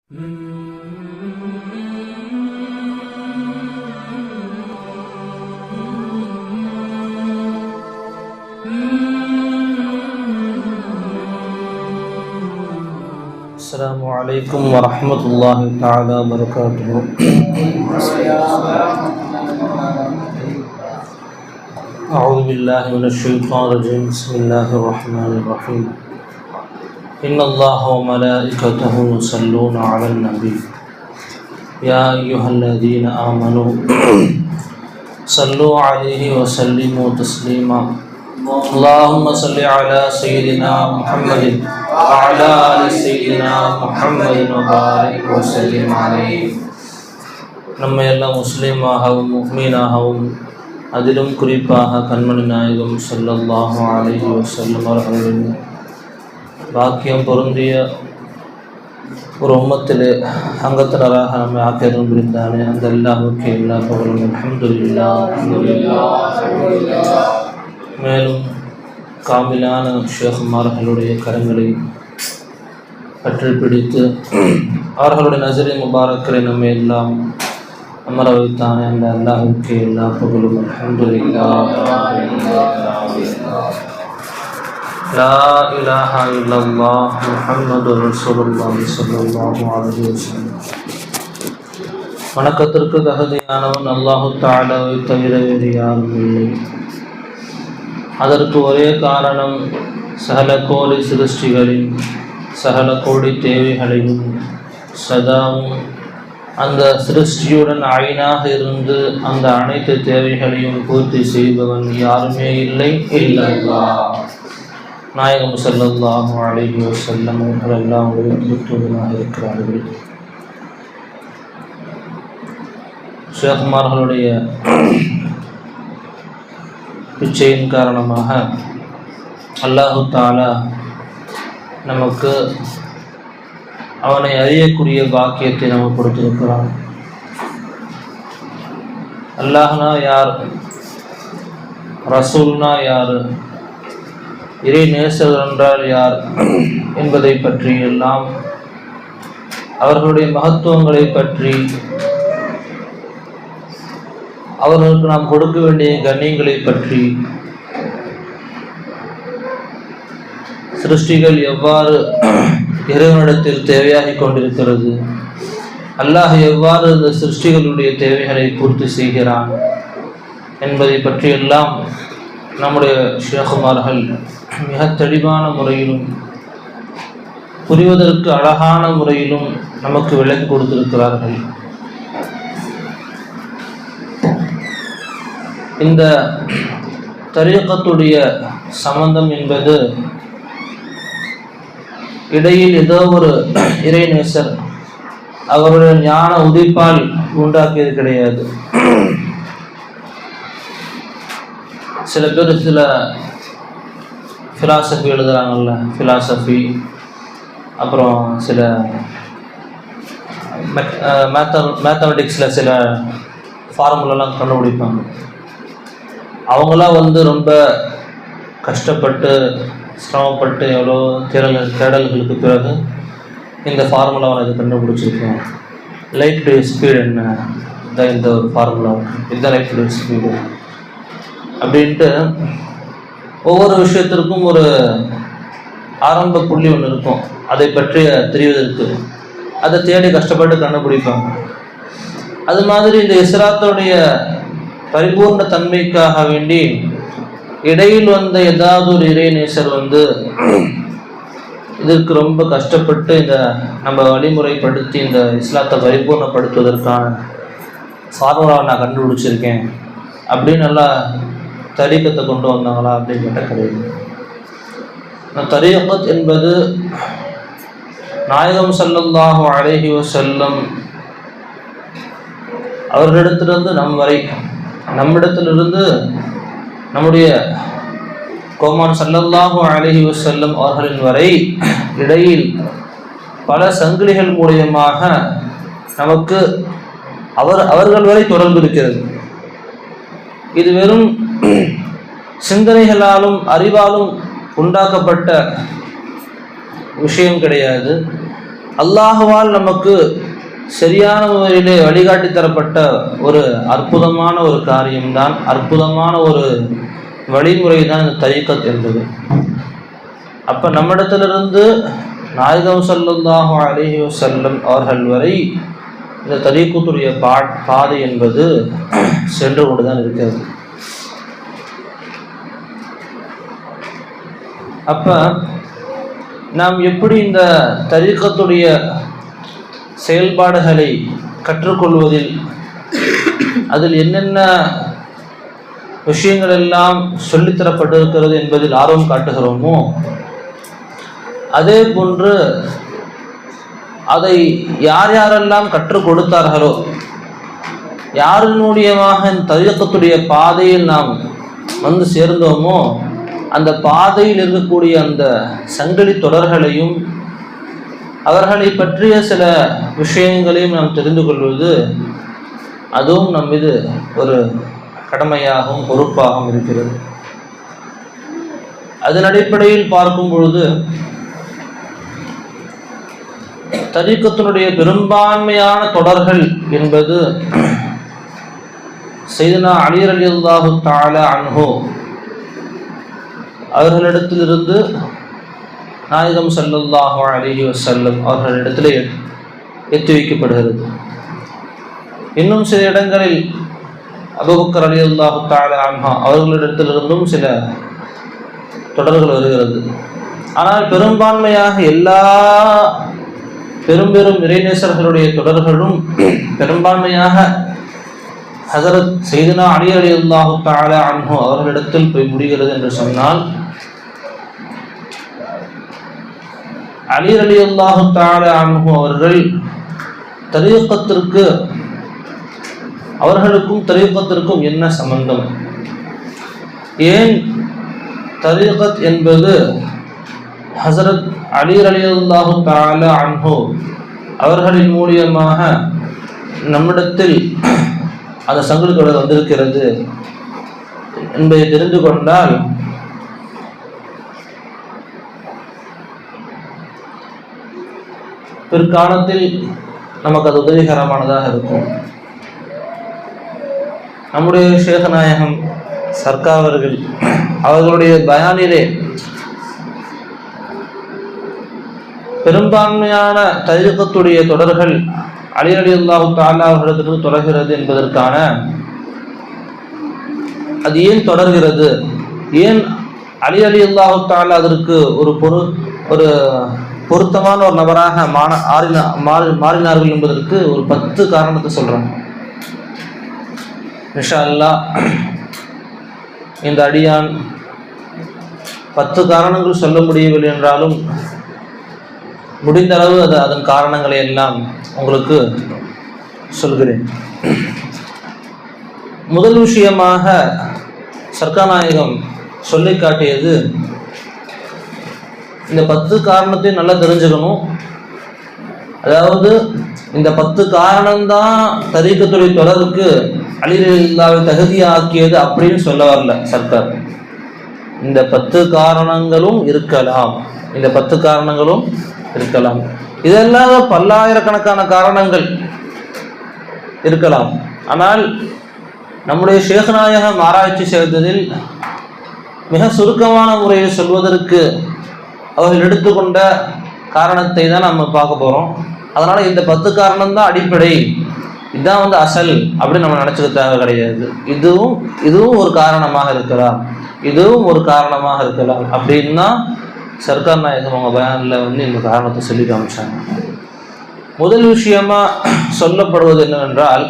السلام عليكم ورحمة الله تعالى وبركاته. أعوذ بالله من الشيطان الرجيم. بسم الله الرحمن الرحيم. إن الله وملائكته يصلون على النبي يا أيها الذين آمنوا صلوا عليه وسلموا تسليما. اللهم صل على سيدنا محمد وعلى آل سيدنا محمد وبارك وسلم عليه. நம்ம எல்லாம் முஸ்லீமாகவும் முஃமினாகவும் அதிலும் குறிப்பாக கண்மணி நாயகம் ஸல்லல்லாஹு அலைஹி வஸல்லம் அவர்களின் பாக்கியம் பொருந்திய ஒரு உம்மத்திலே அங்கத்தினராக நம்மை ஆக்கியதும் புரிந்தானே அந்த அல்லாஹ்வுக்கு எல்லா புகழும் அல்ஹம்துலில்லாஹ். மேலும் காமிலான ஷேഖ்மார்களுடைய கரங்களை பற்றி பிடித்து அவர்களுடைய நஸரின் முபாரக்களை நம்மை எல்லாம் அமர வைத்தானே அந்த அல்லாஹ்வுக்கு எல்லா புகழும் அல்ஹம்துலில்லாஹ். லா இலாஹா இல்லல்லாஹ் முஹம்மதுர் ரசூலுல்லாஹி ஸல்லல்லாஹு அலைஹி வஸல்லம். வணக்கத்திற்கு தகுதியானவன் அல்லாஹு தஆலாவை தவிர வேறு யாரும் இல்லை. அதற்கு ஒரே காரணம் சகல கோடி சிருஷ்டிகளின் சகல கோடி தேவைகளையும் சதாவும் அந்த சிருஷ்டியுடன் ஐனாக இருந்து அந்த அனைத்து தேவைகளையும் பூர்த்தி செய்பவன் யாருமே இல்லை இல்லல்லாஹ். நாயகம் ஸல்லல்லாஹு அலைஹி வஸல்லம் அவர்கள் எல்லாம் தூதனாக இருக்கிறார்கள். ஷேഖ்மார்களுடைய பிச்சையின் காரணமாக அல்லாஹு தஆலா நமக்கு அவனை அறியக்கூடிய பாக்கியத்தை நமக்கு கொடுத்திருக்கிறான். அல்லாஹ்னா யார், ரசூல்னா யார், இறை நேசர் என்றால் யார் என்பதை பற்றி எல்லாம், அவர்களுடைய மகத்துவங்களை பற்றி, அவர்களுக்கு நாம் கொடுக்க வேண்டிய கண்ணியங்களை பற்றி, சிருஷ்டிகள் எவ்வாறு இறைவனிடத்தில் தேவையாகி கொண்டிருக்கிறது, அல்லாஹ் எவ்வாறு இந்த சிருஷ்டிகளுடைய தேவைகளை பூர்த்தி செய்கிறான் என்பதை பற்றியெல்லாம் நம்முடைய ஷேഖ்மார்கள் மிக தெளிவான முறையிலும் புரிவதற்கு அழகான முறையிலும் நமக்கு விளக்கி கொடுத்திருக்கிறார்கள். இந்த தரீகத்துடைய சம்பந்தம் என்பது இடையில் ஏதோ ஒரு இறைநேசர் அவருடைய ஞான உதிப்பால் உண்டாக்கியது கிடையாது. சில பேர் சில ஃபிலாசபி எழுதுகிறாங்கல்ல, ஃபிலாசபி, அப்புறம் சில மேத்தமெட்டிக்ஸில் சில ஃபார்முலாலாம் கண்டுபிடிப்பாங்க. அவங்களாம் ரொம்ப கஷ்டப்பட்டு சிரமப்பட்டு எவ்வளோ தேடல்களுக்கு பிறகு இந்த ஃபார்முலாவை அது கண்டுபிடிச்சிருக்கோம். லைட் டு ஸ்பீடு என்ன, இதான் இந்த ஒரு ஃபார்முலா, இதுதான் லைட் டு ஸ்பீடு அப்படின்ட்டு ஒவ்வொரு விஷயத்திற்கும் ஒரு ஆரம்ப புள்ளி ஒன்று இருக்கும். அதை பற்றி தெரிவதற்கு அதை தேடி கஷ்டப்பட்டு கண்டுபிடிப்பாங்க. அது மாதிரி இந்த இஸ்லாத்துடைய பரிபூர்ண தன்மைக்காக வேண்டி இடையில் வந்த ஏதாவது ஒரு இறைநேசர் இதற்கு ரொம்ப கஷ்டப்பட்டு இந்த நம்ம வழிமுறைப்படுத்தி இந்த இஸ்லாத்தை பரிபூர்ணப்படுத்துவதற்கான ஃபார்முலாவை நான் கண்டுபிடிச்சிருக்கேன் அப்படின்னு நல்லா தரீகத்தை கொண்டு வந்தாங்களா அப்படின்னு கேட்டால் கிடையாது. தரீகத் என்பது நாயகம் ஸல்லல்லாஹு அலைஹி வஸல்லம் அவர்களிடத்திலிருந்து நம் வரை, நம்மிடத்திலிருந்து நம்முடைய கோமான் ஸல்லல்லாஹு அலைஹி வஸல்லம் அவர்களின் வரை இடையில் பல சங்கிலிகள் மூலியமாக நமக்கு அவர்கள் வரை தொடர்பு இருக்கிறது. இது வெறும் சிந்தனைகளாலும் அறிவாலும் உண்டாக்கப்பட்ட விஷயம் கிடையாது. அல்லாஹுவால் நமக்கு சரியான முறையிலே வழிகாட்டி தரப்பட்ட ஒரு அற்புதமான ஒரு காரியம்தான், அற்புதமான ஒரு வழிமுறை தான் இந்த தரீக்கத் என்பது. அப்போ நம்மிடத்திலிருந்து நாயகம் ஸல்லல்லாஹு அலைஹி வஸல்லம் அவர்கள் வரை இந்த தரீக்கத்துடைய பாதை என்பது சென்று கொண்டு தான் இருக்கிறது. அப்போ நாம் எப்படி இந்த தரீக்கத்துடைய செயல்பாடுகளை கற்றுக்கொள்வதில் அதில் என்னென்ன விஷயங்கள் எல்லாம் சொல்லித்தரப்பட்டிருக்கிறது என்பதில் ஆர்வம் காட்டுகிறோமோ, அதே போன்று அதை யார் யாரெல்லாம் கற்றுக் கொடுத்தார்களோ, யாரின் மூலியமாக இந்த தரீக்கத்துடைய பாதையில் நாம் வந்து சேர்ந்தோமோ, அந்த பாதையில் இருக்கக்கூடிய அந்த சங்கிலி தொடர்களையும் அவர்களை பற்றிய சில விஷயங்களையும் நாம் தெரிந்து கொள்வது, அதுவும் நம் மீது ஒரு கடமையாகவும் பொறுப்பாகவும் இருக்கிறது. அதன் அடிப்படையில் பார்க்கும் பொழுது தரீக்கத்தினுடைய பெரும்பான்மையான தொடர்கள் என்பது சையதுனா அலி ரலியல்லாஹு தஆலா அன்ஹு அவர்களிடத்திலிருந்து நாயகம் ஸல்லல்லாஹு அலைஹி வஸல்லம் அவர்களிடத்திலே எத்தி வைக்கப்படுகிறது. இன்னும் சில இடங்களில் அபூபக்கர் ரலியல்லாஹு தஆலா அன்ஹு அவர்களிடத்திலிருந்தும் சில தொடர்கள் வருகிறது. ஆனால் பெரும்பான்மையாக எல்லா பெரும் இறைநேசர்களுடைய தொடர்களும் பெரும்பான்மையாக ஹஸரத் சையதுனா அலி ரலியல்லாஹு தஆலா அன்ஹு அவர்களிடத்தில் போய் முடிகிறது என்று சொன்னால், அலி ரலியல்லாஹு தஆலா அன்ஹு அவர்கள் தரீக்கத்திற்கு, அவர்களுக்கும் தரீக்கத்திற்கும் என்ன சம்பந்தம், ஏன் தரீக்கத் என்பது ஹஸரத் அலி ரலியல்லாஹு தஆலா அன்ஹு அவர்களின் மூலியமாக நம்மிடத்தில் அந்த சங்கிலி தொடர் வந்திருக்கிறது என்பதை தெரிந்து கொண்டால் பிற்காலத்தில் நமக்கு அது உதவிகரமானதாக இருக்கும். நம்முடைய ஷேக் நாயகம் சர்க்கார் அவர்களுடைய பயானிலே பெரும்பான்மையான தரீக்கத்துடைய தொடர்கள் அலி ரலியல்லாஹு தஆலா அவர்களிடத்திலிருந்து தொடர்கிறது என்பதற்கான, அது ஏன் தொடர்கிறது, ஏன் அலி ரலியல்லாஹு தஆலா அதற்கு ஒரு பொருத்தமான ஒரு நபராக மாறினார்கள் என்பதற்கு ஒரு 10 காரணத்தை சொல்றாங்க. இன்ஷா அல்லாஹ் இந்த அடியான் 10 காரணங்கள் சொல்ல முடியவில்லை என்றாலும் முடிந்த அளவு அதன் காரணங்களை எல்லாம் உங்களுக்கு சொல்கிறேன். முதல் விஷயமாக சர்க்கார் நாயகம் சொல்லி காட்டியது, இந்த 10 காரணத்தையும் நல்லா தெரிஞ்சுக்கணும். அதாவது இந்த 10 காரணம்தான் தரீக்கத்துடைய தொடருக்கு அலி ரலியல்லாஹு தகுதியாக்கியது அப்படின்னு சொல்ல வரல சர்க்கார். இந்த 10 காரணங்களும் இருக்கலாம், இந்த 10 காரணங்களும் இருக்கலாம். இதெல்லாம் பல்லாயிரக்கணக்கான காரணங்கள் இருக்கலாம். ஆனால் நம்முடைய ஷேக் நாயகம் ஆராய்ச்சி செய்ததில் மிக சுருக்கமான முறையில் சொல்வதற்கு அவர்கள் எடுத்துக்கொண்ட காரணத்தை தான் நம்ம பார்க்க போகிறோம். அதனால் இந்த 10 காரணம் தான் அடிப்படை, இதுதான் அசல் அப்படின்னு நம்ம நினச்சிக்க தேவை கிடையாது. இதுவும் ஒரு காரணமாக இருக்கலாம், இதுவும் ஒரு காரணமாக இருக்கலாம் அப்படின்னா சர்க்கார் நாயகம் அவங்க பயானில் இந்த காரணத்தை சொல்லி காமிச்சாங்க. முதல் விஷயமா சொல்லப்படுவது என்னவென்றால்,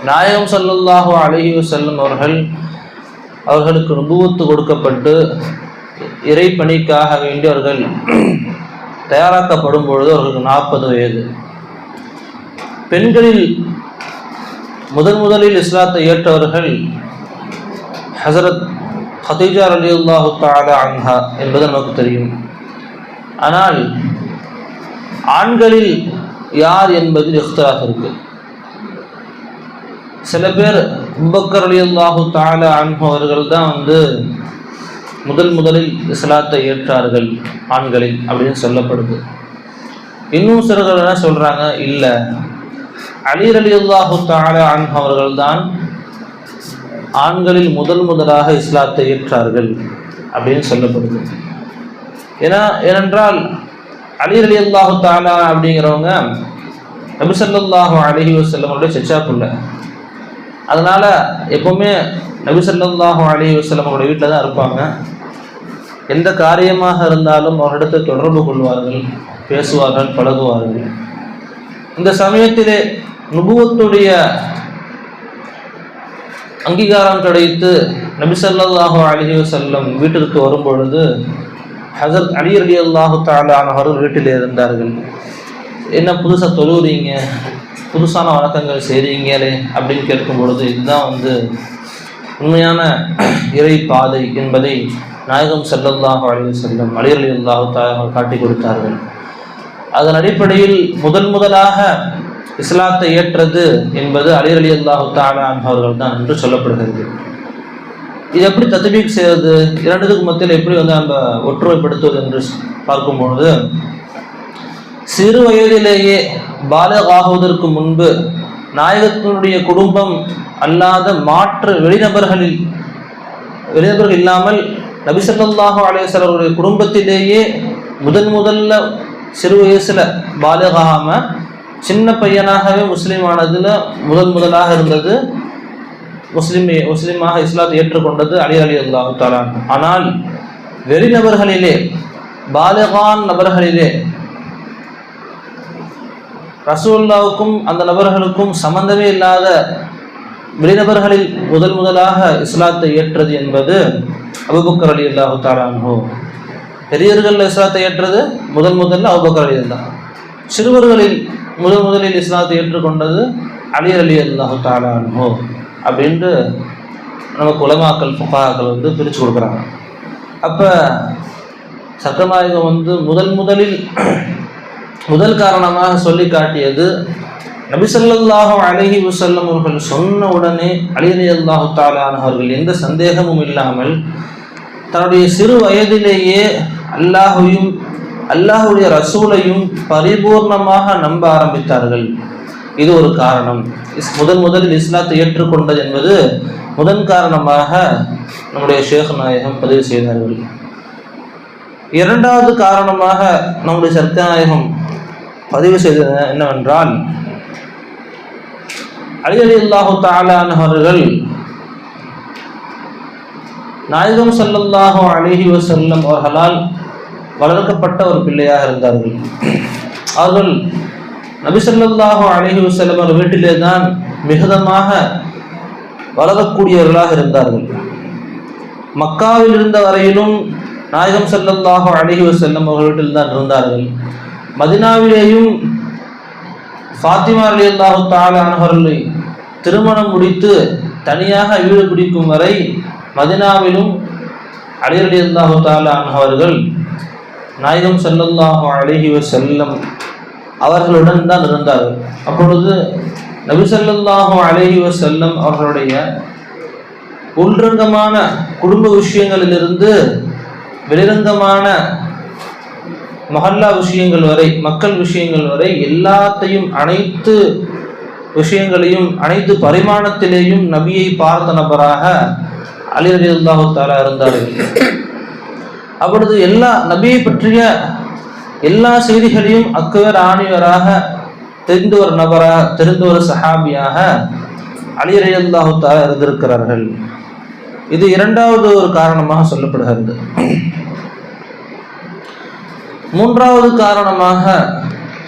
நாயகம் ஸல்லல்லாஹு அலைஹி வஸல்லம் அவர்களுக்கு நுபுவத்து கொடுக்கப்பட்டு இறை பணிக்காக வேண்டி அவர்கள் தயாராக்கப்படும் பொழுது அவர்களுக்கு 40 வயது. பெண்களில் முதலில் இஸ்லாத்தை ஏற்றவர்கள் ஹஸரத் ஹதீஜா ரலியல்லாஹு தஆலா அன்ஹா என்பது நமக்கு தெரியும். ஆனால் ஆண்களில் யார் என்பதில் இக்திலாஃப் இருக்கு. சில பேர் அபூபக்கர் ரலியல்லாஹு தஆலா அன்ஹு அவர்கள் தான் முதலில் இஸ்லாத்தை ஏற்றார்கள் ஆண்களில் அப்படின்னு சொல்லப்படுது. இன்னும் சிலர்கள் என்ன சொல்றாங்க, இல்லை அலி ரலியல்லாஹு தஆலா அன்ஹு அவர்கள் தான் ஆண்களில் முதலாக இஸ்லாத்தை ஏற்றார்கள் அப்படின்னு சொல்லப்படுது. ஏனென்றால் அலி ரலியல்லாஹு தஆலா அப்படிங்கிறவங்க நபி ஸல்லல்லாஹு அலைஹி வஸல்லம் அவருடைய செச்சா புள்ள. அதனால எப்பவுமே நபி ஸல்லல்லாஹு அலைஹி வஸல்லம் அவருடைய வீட்டில் தான் இருப்பாங்க. எந்த காரியமாக இருந்தாலும் அவரிடத்தை தொடர்பு கொள்வார்கள், பேசுவார்கள், பழகுவார்கள். இந்த சமயத்திலே நுபுவத்துடைய அங்கீகாரம் கிடைத்து நபி ஸல்லல்லாஹு அலைஹி வஸல்லம் வீட்டிற்கு வரும்பொழுது ஹஸரத் அலி ரலியல்லாஹு தஆலா அவர்கள் வீட்டிலே இருந்தார்கள். என்ன புதுசாக தொழுறீங்க, புதுசான வணக்கங்கள் செய்கிறீங்களே அப்படின்னு கேட்கும் பொழுது, இதுதான் உண்மையான இறை பாதை என்பதை நாயகம் ஸல்லல்லாஹு அலைஹி வஸல்லம் அலி ரலியல்லாஹு தஆலா காட்டி கொடுத்தார்கள். அதன் அடிப்படையில் முதலாக இஸ்லாத்தை ஏற்றது என்பது அலி ரலியல்லாஹு தஆலா அவர்கள் தான் என்று சொல்லப்படுகிறது. இது எப்படி தத்பீக் செய்வது, இரண்டுக்கு மத்தியில் எப்படி நம்ம ஒற்றுமைப்படுத்துவது என்று பார்க்கும்பொழுது, சிறு வயதிலேயே பாலிக் ஆகுவதற்கு முன்பு நாயகத்தினுடைய குடும்பம் அல்லாத மாற்று வெளிநபர்கள் இல்லாமல் நபி ஸல்லல்லாஹு அலைஹி வஸல்லம் அவருடைய குடும்பத்திலேயே முதல்ல சிறு வயசுல பாலிக் ஆகாம சின்ன பையனாகவே முஸ்லீமானதுல முதலாக இருந்தது, முஸ்லீமாக இஸ்லாத்தை ஏற்றுக்கொண்டது அலி ரலியல்லாஹு தஆலா. ஆனால் வெளிநபர்களிலே பாலிகான் நபர்களிலே ரசூலுல்லாஹுக்கும் அந்த நபர்களுக்கும் சம்பந்தமே இல்லாத வெளிநபர்களில் முதலாக இஸ்லாத்தை ஏற்றது என்பது அபூபக்கர் ரலியல்லாஹு தஆலா அன்ஹு. பெரியவர்கள் இஸ்லாத்தை ஏற்றது முதல்ல அபூபக்கர் ரலியல்லாஹு. சிறுவர்களில் முதலில் இஸ்லாத்தை ஏற்றுக்கொண்டது அலி ரலியல்லாஹு தஆலா அன்ஹு அப்படின்ட்டு நமக்கு உலமாக்கள் ஃபுகாக்கள் பிரித்து கொடுக்குறாங்க. அப்போ சக்கநாயகம் முதல் காரணமாக சொல்லி காட்டியது நபி ஸல்லல்லாஹு அலைஹி வஸல்லம் அவர்கள் சொன்ன உடனே அலி ரலியல்லாஹு தஆலா அவர்கள் எந்த சந்தேகமும் இல்லாமல் தன்னுடைய சிறு வயதிலேயே அல்லாஹையும் அல்லாஹுடைய ரசூலையும் பரிபூர்ணமாக நம்ப ஆரம்பித்தார்கள். இது ஒரு காரணம். முதலில் இஸ்லாத்தை ஏற்றுக்கொண்டது என்பது காரணமாக நம்முடைய ஷேக் நாயகம் பதிவு செய்தார்கள். இரண்டாவது காரணமாக நம்முடைய சர்க்கநாயகம் பதிவு செய்தது என்னவென்றால், அலி ரலியல்லாஹு தஆலா அவர்கள் நாயகம் ஸல்லல்லாஹு அலைஹி வஸல்லம் அவர்களால் வளர்க்கப்பட்ட ஒரு பிள்ளையாக இருந்தார்கள். அவர்கள் நபி ஸல்லல்லாஹு அலைஹி வஸல்லம் அவர்கள் வீட்டிலே தான் மிகுதமாக வளரக்கூடியவர்களாக இருந்தார்கள். மக்காவில் இருந்த வரையிலும் நாயகம் ஸல்லல்லாஹு அலைஹி வஸல்லம் அவர்கள் வீட்டில் தான் இருந்தார்கள். மதீனாவிலேயும் ஃபாத்திமா ரலியல்லாஹு தஆலா அவர்களை திருமணம் முடித்து தனியாக வீடு பிடிக்கும் வரை மதீனாவிலும் அலி ரலியல்லாஹு தஆலா அவர்கள் நாயகம் ஸல்லல்லாஹு அலைஹி வஸல்லம் அவர்களுடன் தான் இருந்தார்கள். அப்பொழுது நபி ஸல்லல்லாஹு அலைஹி வஸல்லம் அவர்களுடைய உள்ரங்கமான குடும்ப விஷயங்களிலிருந்து வெளிரங்கமான மஹல்லா விஷயங்கள் வரை, மக்கள் விஷயங்கள் வரை எல்லாத்தையும், அனைத்து விஷயங்களையும், அனைத்து பரிமாணத்திலேயும் நபியை பார்த்த நபராக அலி ரலியல்லாஹு தஆலா இருந்தார்கள். அப்பொழுது எல்லா நபியை பற்றிய எல்லா செய்திகளையும் அக்குவர் ஆணிவராக தெரிந்த ஒரு சஹாபியாக அலி ரலியல்லாஹு தஆலா இருந்திருக்கிறார்கள். இது இரண்டாவது ஒரு காரணமாக சொல்லப்படுகிறது. மூன்றாவது காரணமாக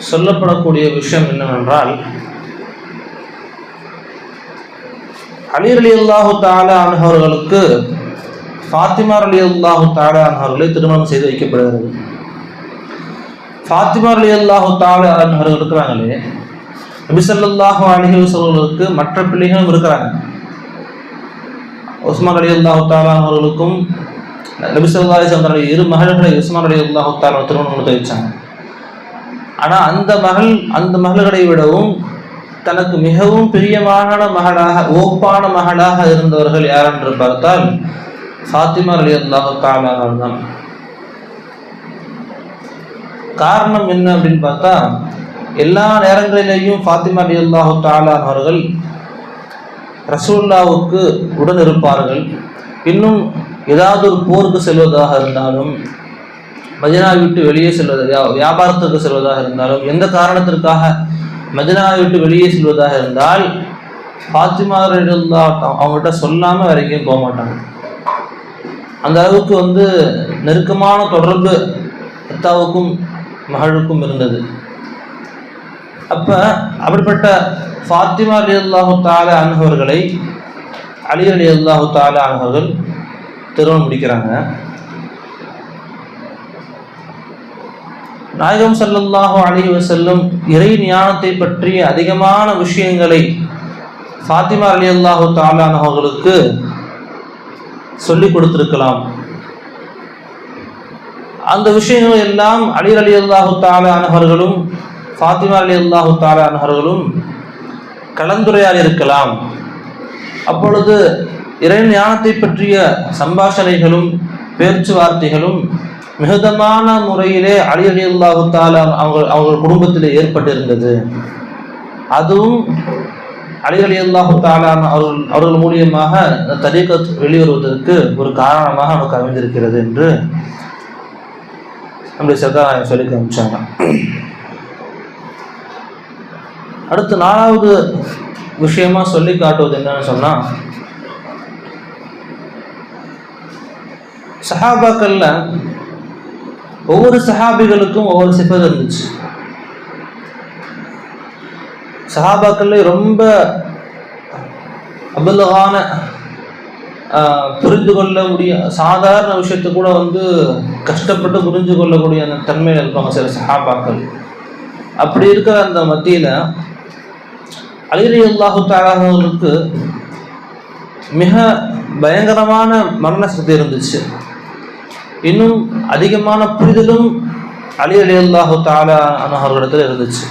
சொல்லப்படக்கூடிய விஷயம் என்னவென்றால், அலி ரலியல்லாஹு தஆலா அவர்களுக்கு ஃபாத்திமா ரலியல்லாஹு தஆலா அவர்களை திருமணம் செய்து வைக்கப்படுகிறது. ஃபாத்திமா ரலியல்லாஹு தஆலா அவர்கள் இருக்கிறாங்களே, நபி ஸல்லல்லாஹு அலைஹி வஸல்லுக்கு மற்ற பிள்ளைகளும் இருக்கிறாங்க. உஸ்மான் ரலியல்லாஹு தஆலா அவர்களுக்கும் நபி ஸல்லல்லாஹு அலைஹி வஸல்லம் இரு மகள்களை உஸ்மான் ரலியல்லாஹு தஆலா திருமணம் முடித்து வச்சாங்க. ஆனால் அந்த மகள்களை விடவும் தனக்கு மிகவும் பிரியமான மகளாக, ஓப்பான மகளாக இருந்தவர்கள் யார் என்று பார்த்தால் ஃபாத்திமா ரலியல்லாஹு தஆலா தான். காரணம் என்ன அப்படின்னு பார்த்தா, எல்லா நேரங்களிலேயும் ஃபாத்திமா ரலியல்லாஹு தஆலா அவர்கள் ரசூலுல்லாஹ்வுக்கு உடன் இருப்பார்கள். இன்னும் ஏதாவது ஒரு போருக்கு செல்வதாக இருந்தாலும், மதீனாவை விட்டு வெளியே செல்வது, வியாபாரத்திற்கு செல்வதாக இருந்தாலும், எந்த காரணத்திற்காக மதீனாவை விட்டு வெளியே செல்வதாக இருந்தால் ஃபாத்திமா ரலியல்லாஹு அவங்ககிட்ட சொல்லாமல் வேற எங்கேயும் போக மாட்டாங்க. அந்த அளவுக்கு நெருக்கமான தொடர்பு அத்தாவுக்கும் மகளுக்கும் இருந்தது. அப்போ அப்படிப்பட்ட ஃபாத்திமா ரலியல்லாஹு தஆலா அன்ஹவர்களை அலி ரலியல்லாஹு தஆலா அன்ஹவர்கள் திருமணம் முடிக்கிறாங்க. நாயகம் ஸல்லல்லாஹு அலைஹி வஸல்லம் இறை ஞானத்தை பற்றிய அதிகமான விஷயங்களை ஃபாத்திமா ரலியல்லாஹு தஆலா அன்ஹவர்களுக்கு சொல்லிக் கொடுத்திருக்கலாம். அந்த விஷயங்கள் எல்லாம் அலி ரலியல்லாஹு தஆலா அன்ஹவர்களும் ஃபாத்திமா ரலியல்லாஹு தஆலா அன்ஹவர்களும் கலந்துரையாடி இருக்கலாம். அப்பொழுது இறை ஞானத்தை பற்றிய சம்பாஷணைகளும் பேச்சுவார்த்தைகளும் மிகுதமான முறையிலே அலி ரலியல்லாஹு தஆலா அவர்கள் குடும்பத்திலே ஏற்பட்டிருந்தது. அதுவும் அலி ரலியல்லாஹு தஆலா அவர்கள் மூலியமாக தரீகத் வெளிவருவதற்கு ஒரு காரணமாக நமக்கு அமைந்திருக்கிறது என்று நம்முடைய சர்தார் சொல்லி காமிச்சாங்க. அடுத்து 4வது விஷயமா சொல்லி காட்டுவது என்னன்னு சொன்னா, சஹாபாக்கள்ல ஒவ்வொரு சஹாபிகளுக்கும் ஒவ்வொரு சிஃபத் இருந்துச்சு. சஹாபாக்கள்ல ரொம்ப அபலகான புரிந்து கொள்ள முடிய சாதாரண விஷயத்தை கூட கஷ்டப்பட்டு புரிஞ்சு கொள்ளக்கூடிய அந்த தன்மையில் இருப்பாங்க சில சஹாபாக்கள். அப்படி இருக்கிற அந்த மத்தியில் அலி ரலியல்லாஹு தஆலா அவர்களுக்கு மிக பயங்கரமான மரண சக்தி இருந்துச்சு. இன்னும் அதிகமான புரிதலும் அலி ரலியல்லாஹு தஆலா அவர்களிடத்தில் இருந்துச்சு.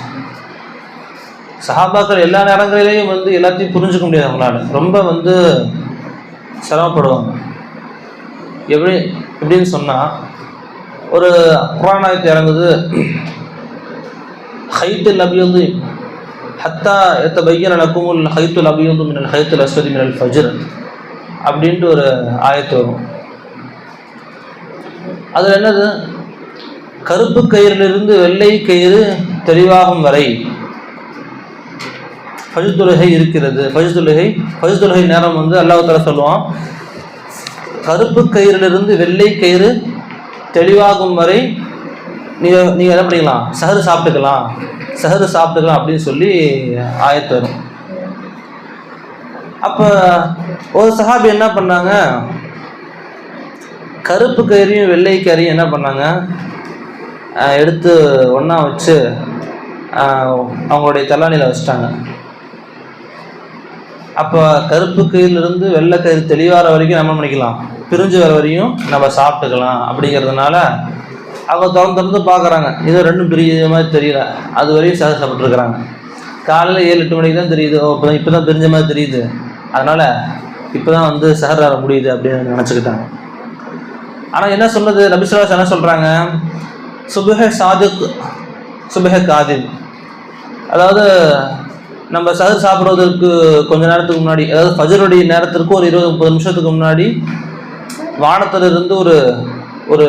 சஹாபாக்கள் எல்லா நேரங்களிலேயும் எல்லாத்தையும் புரிஞ்சுக்க முடியாது. அவங்களால ரொம்ப சிரமப்படுவாங்க. எப்படின்னு சொன்னால், ஒரு குர்ஆன் ஆயத்து இறங்குது, ஹைத்துல் அபியது ஹத்தா யதபய்யன லக்குமுல் ஹைத்துல் அபியது மினல் ஹைத்துல் அஸ்வதி மினல் ஃபஜ்ர் அப்படின்ட்டு ஒரு ஆயத்து வரும். அதில் என்னது, கருப்பு கயிறிலிருந்து வெள்ளை கயிறு தெளிவாகும் வரை ஃபஜ்ர் தொழுகை இருக்கிறது. ஃபஜ்ர் தொழுகை நேரம் அல்லாஹ் தஆலா சொல்லுவான், கருப்பு கயிறிலிருந்து வெள்ளை கயிறு தெளிவாகும் வரை நீங்கள் என்ன பண்ணிக்கலாம், சஹர் சாப்பிட்டுக்கலாம் அப்படின்னு சொல்லி ஆயத்து வரும். அப்போ ஒரு சஹாபி என்ன பண்ணாங்க, கருப்பு கயிறையும் வெள்ளை கயிறையும் என்ன பண்ணாங்க, எடுத்து ஒன்றா வச்சு அவங்களுடைய தலானியில் வச்சுட்டாங்க. அப்போ கருப்பு கயிறிலிருந்து வெள்ளை கயிறு தெளிவார வரைக்கும் நம்ம பண்ணிக்கலாம், பிரிஞ்சு வர வரையும் நம்ம சாப்பிட்டுக்கலாம் அப்படிங்கிறதுனால அவங்க திறந்து பார்க்குறாங்க. இது ரெண்டும் பிரிஞ்ச மாதிரி தெரியல, அது வரையும் சாப்பிட்ருக்குறாங்க. காலையில் 7-8 மணிக்கு தான் தெரியுது, இப்போ தான் பிரிஞ்ச மாதிரி தெரியுது, அதனால் இப்போ தான் சஹர் வர முடியுது அப்படின்னு நினச்சிக்கிட்டாங்க. ஆனால் என்ன சொன்னது, நபி ஸல்லல்லாஹு அலைஹி வஸல்லம் என்ன சொல்கிறாங்க, சுபஹ சாதிக் சுபஹ காதிப். அதாவது நம்ம சஹர் சாப்பிட்றதுக்கு கொஞ்ச நேரத்துக்கு முன்னாடி, அதாவது ஃபஜ்ருடைய நேரத்திற்கு ஒரு 20-30 நிமிஷத்துக்கு முன்னாடி வானத்திலிருந்து ஒரு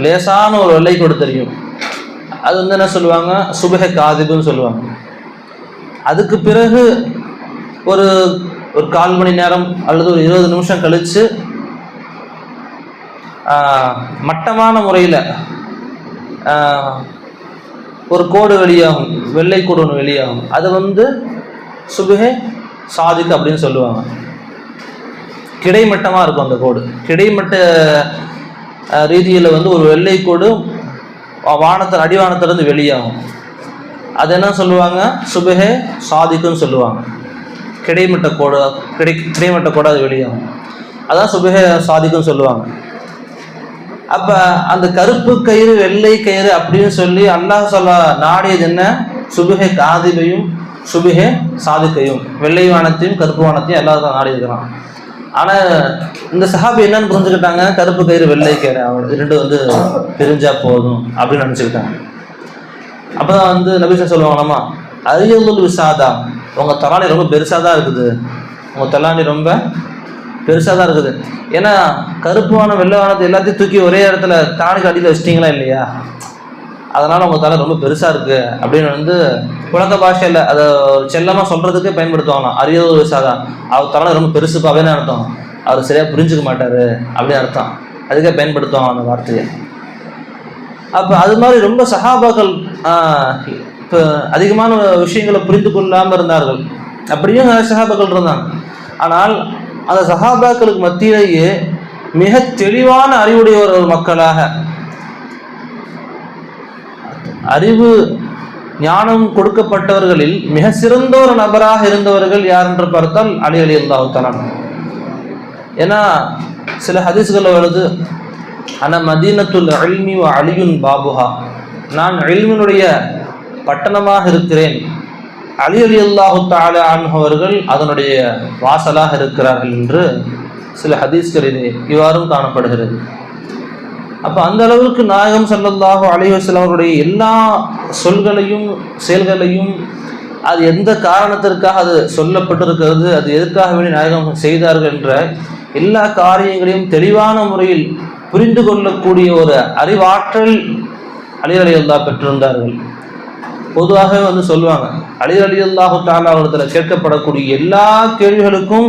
லேசான ஒரு வெள்ளை கோடு தெரியும். அது என்ன சொல்லுவாங்க, சுபஹ காதிப்னு சொல்லுவாங்க. அதுக்கு பிறகு ஒரு 1/4 மணி நேரம் அல்லது ஒரு 20 நிமிஷம் கழித்து மட்டமான முறையில் ஒரு கோடு வெளியாகும், வெள்ளை கோடு ஒன்று வெளியாகும். அது சுபஹே சாதிக் அப்படின்னு சொல்லுவாங்க. கிடைமட்டமாக இருக்கும் அந்த கோடு. கிடைமட்ட ரீதியில் ஒரு வெள்ளை கோடு அடிவானத்திலிருந்து வெளியாகும். அது என்ன சொல்லுவாங்க, சுபஹே சாதிக்குன்னு சொல்லுவாங்க. கிடைமட்ட கோடு அது வெளியாகும், அதான் சுபஹே சாதிக்குன்னு சொல்லுவாங்க. அப்போ அந்த கருப்பு கயிறு வெள்ளை கயிறு அப்படின்னு சொல்லி அல்லாஹ் நாடியது என்ன, சுபஹே காதிபையும் சுபஹே சாதிக்கையும், வெள்ளை வானத்தையும் கருப்பு வானத்தையும் அல்லாஹ் தான் நாடி இருக்கிறான். ஆனால் இந்த சஹாபி என்னன்னு புரிஞ்சுக்கிட்டாங்க, கருப்பு கயிறு வெள்ளை கயிறு ரெண்டு பிரிஞ்சா போதும் அப்படின்னு நினச்சிக்கிட்டாங்க. அப்போ தான் வந்து நபிசா சொல்லுவாங்களாமா, அரியதுல் விசாதா, உங்கள் தலானி ரொம்ப பெருசாக தான் இருக்குது, உங்கள் தலானி ரொம்ப பெருசாக தான் இருக்குது. ஏன்னா கருப்புவானம் வெள்ளைவானத்தை எல்லாத்தையும் தூக்கி ஒரே இடத்துல தானிக்கு அடியில் வச்சிட்டிங்களா இல்லையா, அதனால் உங்கள் தலை ரொம்ப பெருசாக இருக்குது அப்படின்னு வந்து புழக்க பாஷையில் அதை செல்லமாக சொல்கிறதுக்கு பயன்படுத்துவாங்களாம். அரியதுல் விசாதா, அவர் தலை ரொம்ப பெருசுப்பா அப்படின்னு அர்த்தம், அவர் சரியாக புரிஞ்சுக்க மாட்டார் அப்படின்னு அர்த்தம், அதுக்கே பயன்படுத்துவாங்க அந்த வார்த்தையை. அப்போ அது மாதிரி ரொம்ப சஹாபாக்கள் இப்போ அதிகமான விஷயங்களை புரிந்து கொள்ளாமல் இருந்தார்கள். அப்படியும் நிறைய சஹாபாக்கள் இருந்தாங்க. ஆனால் அந்த சஹாபாக்களுக்கு மத்தியிலேயே மிக தெளிவான அறிவுடைய ஒரு மக்களாக, அறிவு ஞானம் கொடுக்கப்பட்டவர்களில் மிக சிறந்த ஒரு நபராக இருந்தவர்கள் யார் என்று பார்த்தால் அலி ரலியல்லாஹு தஆலா. ஏன்னா சில ஹதீஸ்களில் வருது, ஆனா மதீனத்துல் இல்மி வ அலியுன் பாபுஹா, நான் இல்மினுடைய பட்டணமாக இருக்கிறேன், அலி ரலியல்லாஹு தஆலா அன்ஹு அவர்கள் அதனுடைய வாசலாக இருக்கிறார்கள் என்று சில ஹதீஸ்களிலே இவ்வாறும் காணப்படுகிறது. அப்போ அந்த அளவுக்கு நாயகம் ஸல்லல்லாஹு அலைஹி வஸல்லம் அவருடைய எல்லா சொல்களையும் செயல்களையும், அது எந்த காரணத்திற்காக அது சொல்லப்பட்டிருக்கிறது, அது எதற்காக வேண்டி நாயகம் செய்தார்கள் என்ற எல்லா காரியங்களையும் தெளிவான முறையில் புரிந்து கொள்ளக்கூடிய ஒரு அறிவாற்றல் அலி ரலியல்லாஹு பெற்றிருந்தார்கள். பொதுவாகவே வந்து சொல்லுவாங்க, அலி ரலியல்லாஹு தஆலா அவர்களிடத்தில் கேட்கப்படக்கூடிய எல்லா கேள்விகளுக்கும்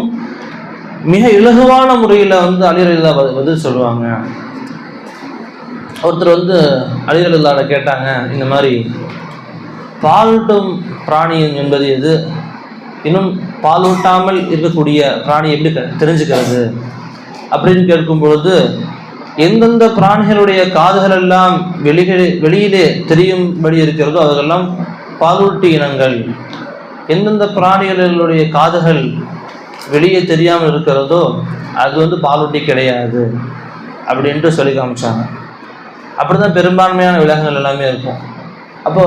மிக இலகுவான முறையில் வந்து அலி ரலியல்லாஹு பதில் சொல்லுவாங்க. ஒருத்தர் வந்து அலி ரலியல்லாஹு கேட்டாங்க, இந்த மாதிரி பாலூட்டும் பிராணி என்பது எது, இன்னும் பாலூட்டாமல் இருக்கக்கூடிய பிராணி எப்படி தெரிஞ்சுக்கிறது அப்படின்னு கேட்கும் பொழுது, எந்தெந்த பிராணிகளுடைய காதுகள் எல்லாம் வெளியிலே தெரியும்படி இருக்கிறதோ அதெல்லாம் பாலூட்டி இனங்கள், எந்தெந்த பிராணிகளுடைய காதுகள் வெளியே தெரியாமல் இருக்கிறதோ அது வந்து பாலூட்டி கிடையாது அப்படின்ட்டு சொல்லி காமிச்சாங்க. அப்படி தான் பெரும்பான்மையான விலங்குகள் எல்லாமே இருக்கும். அப்போ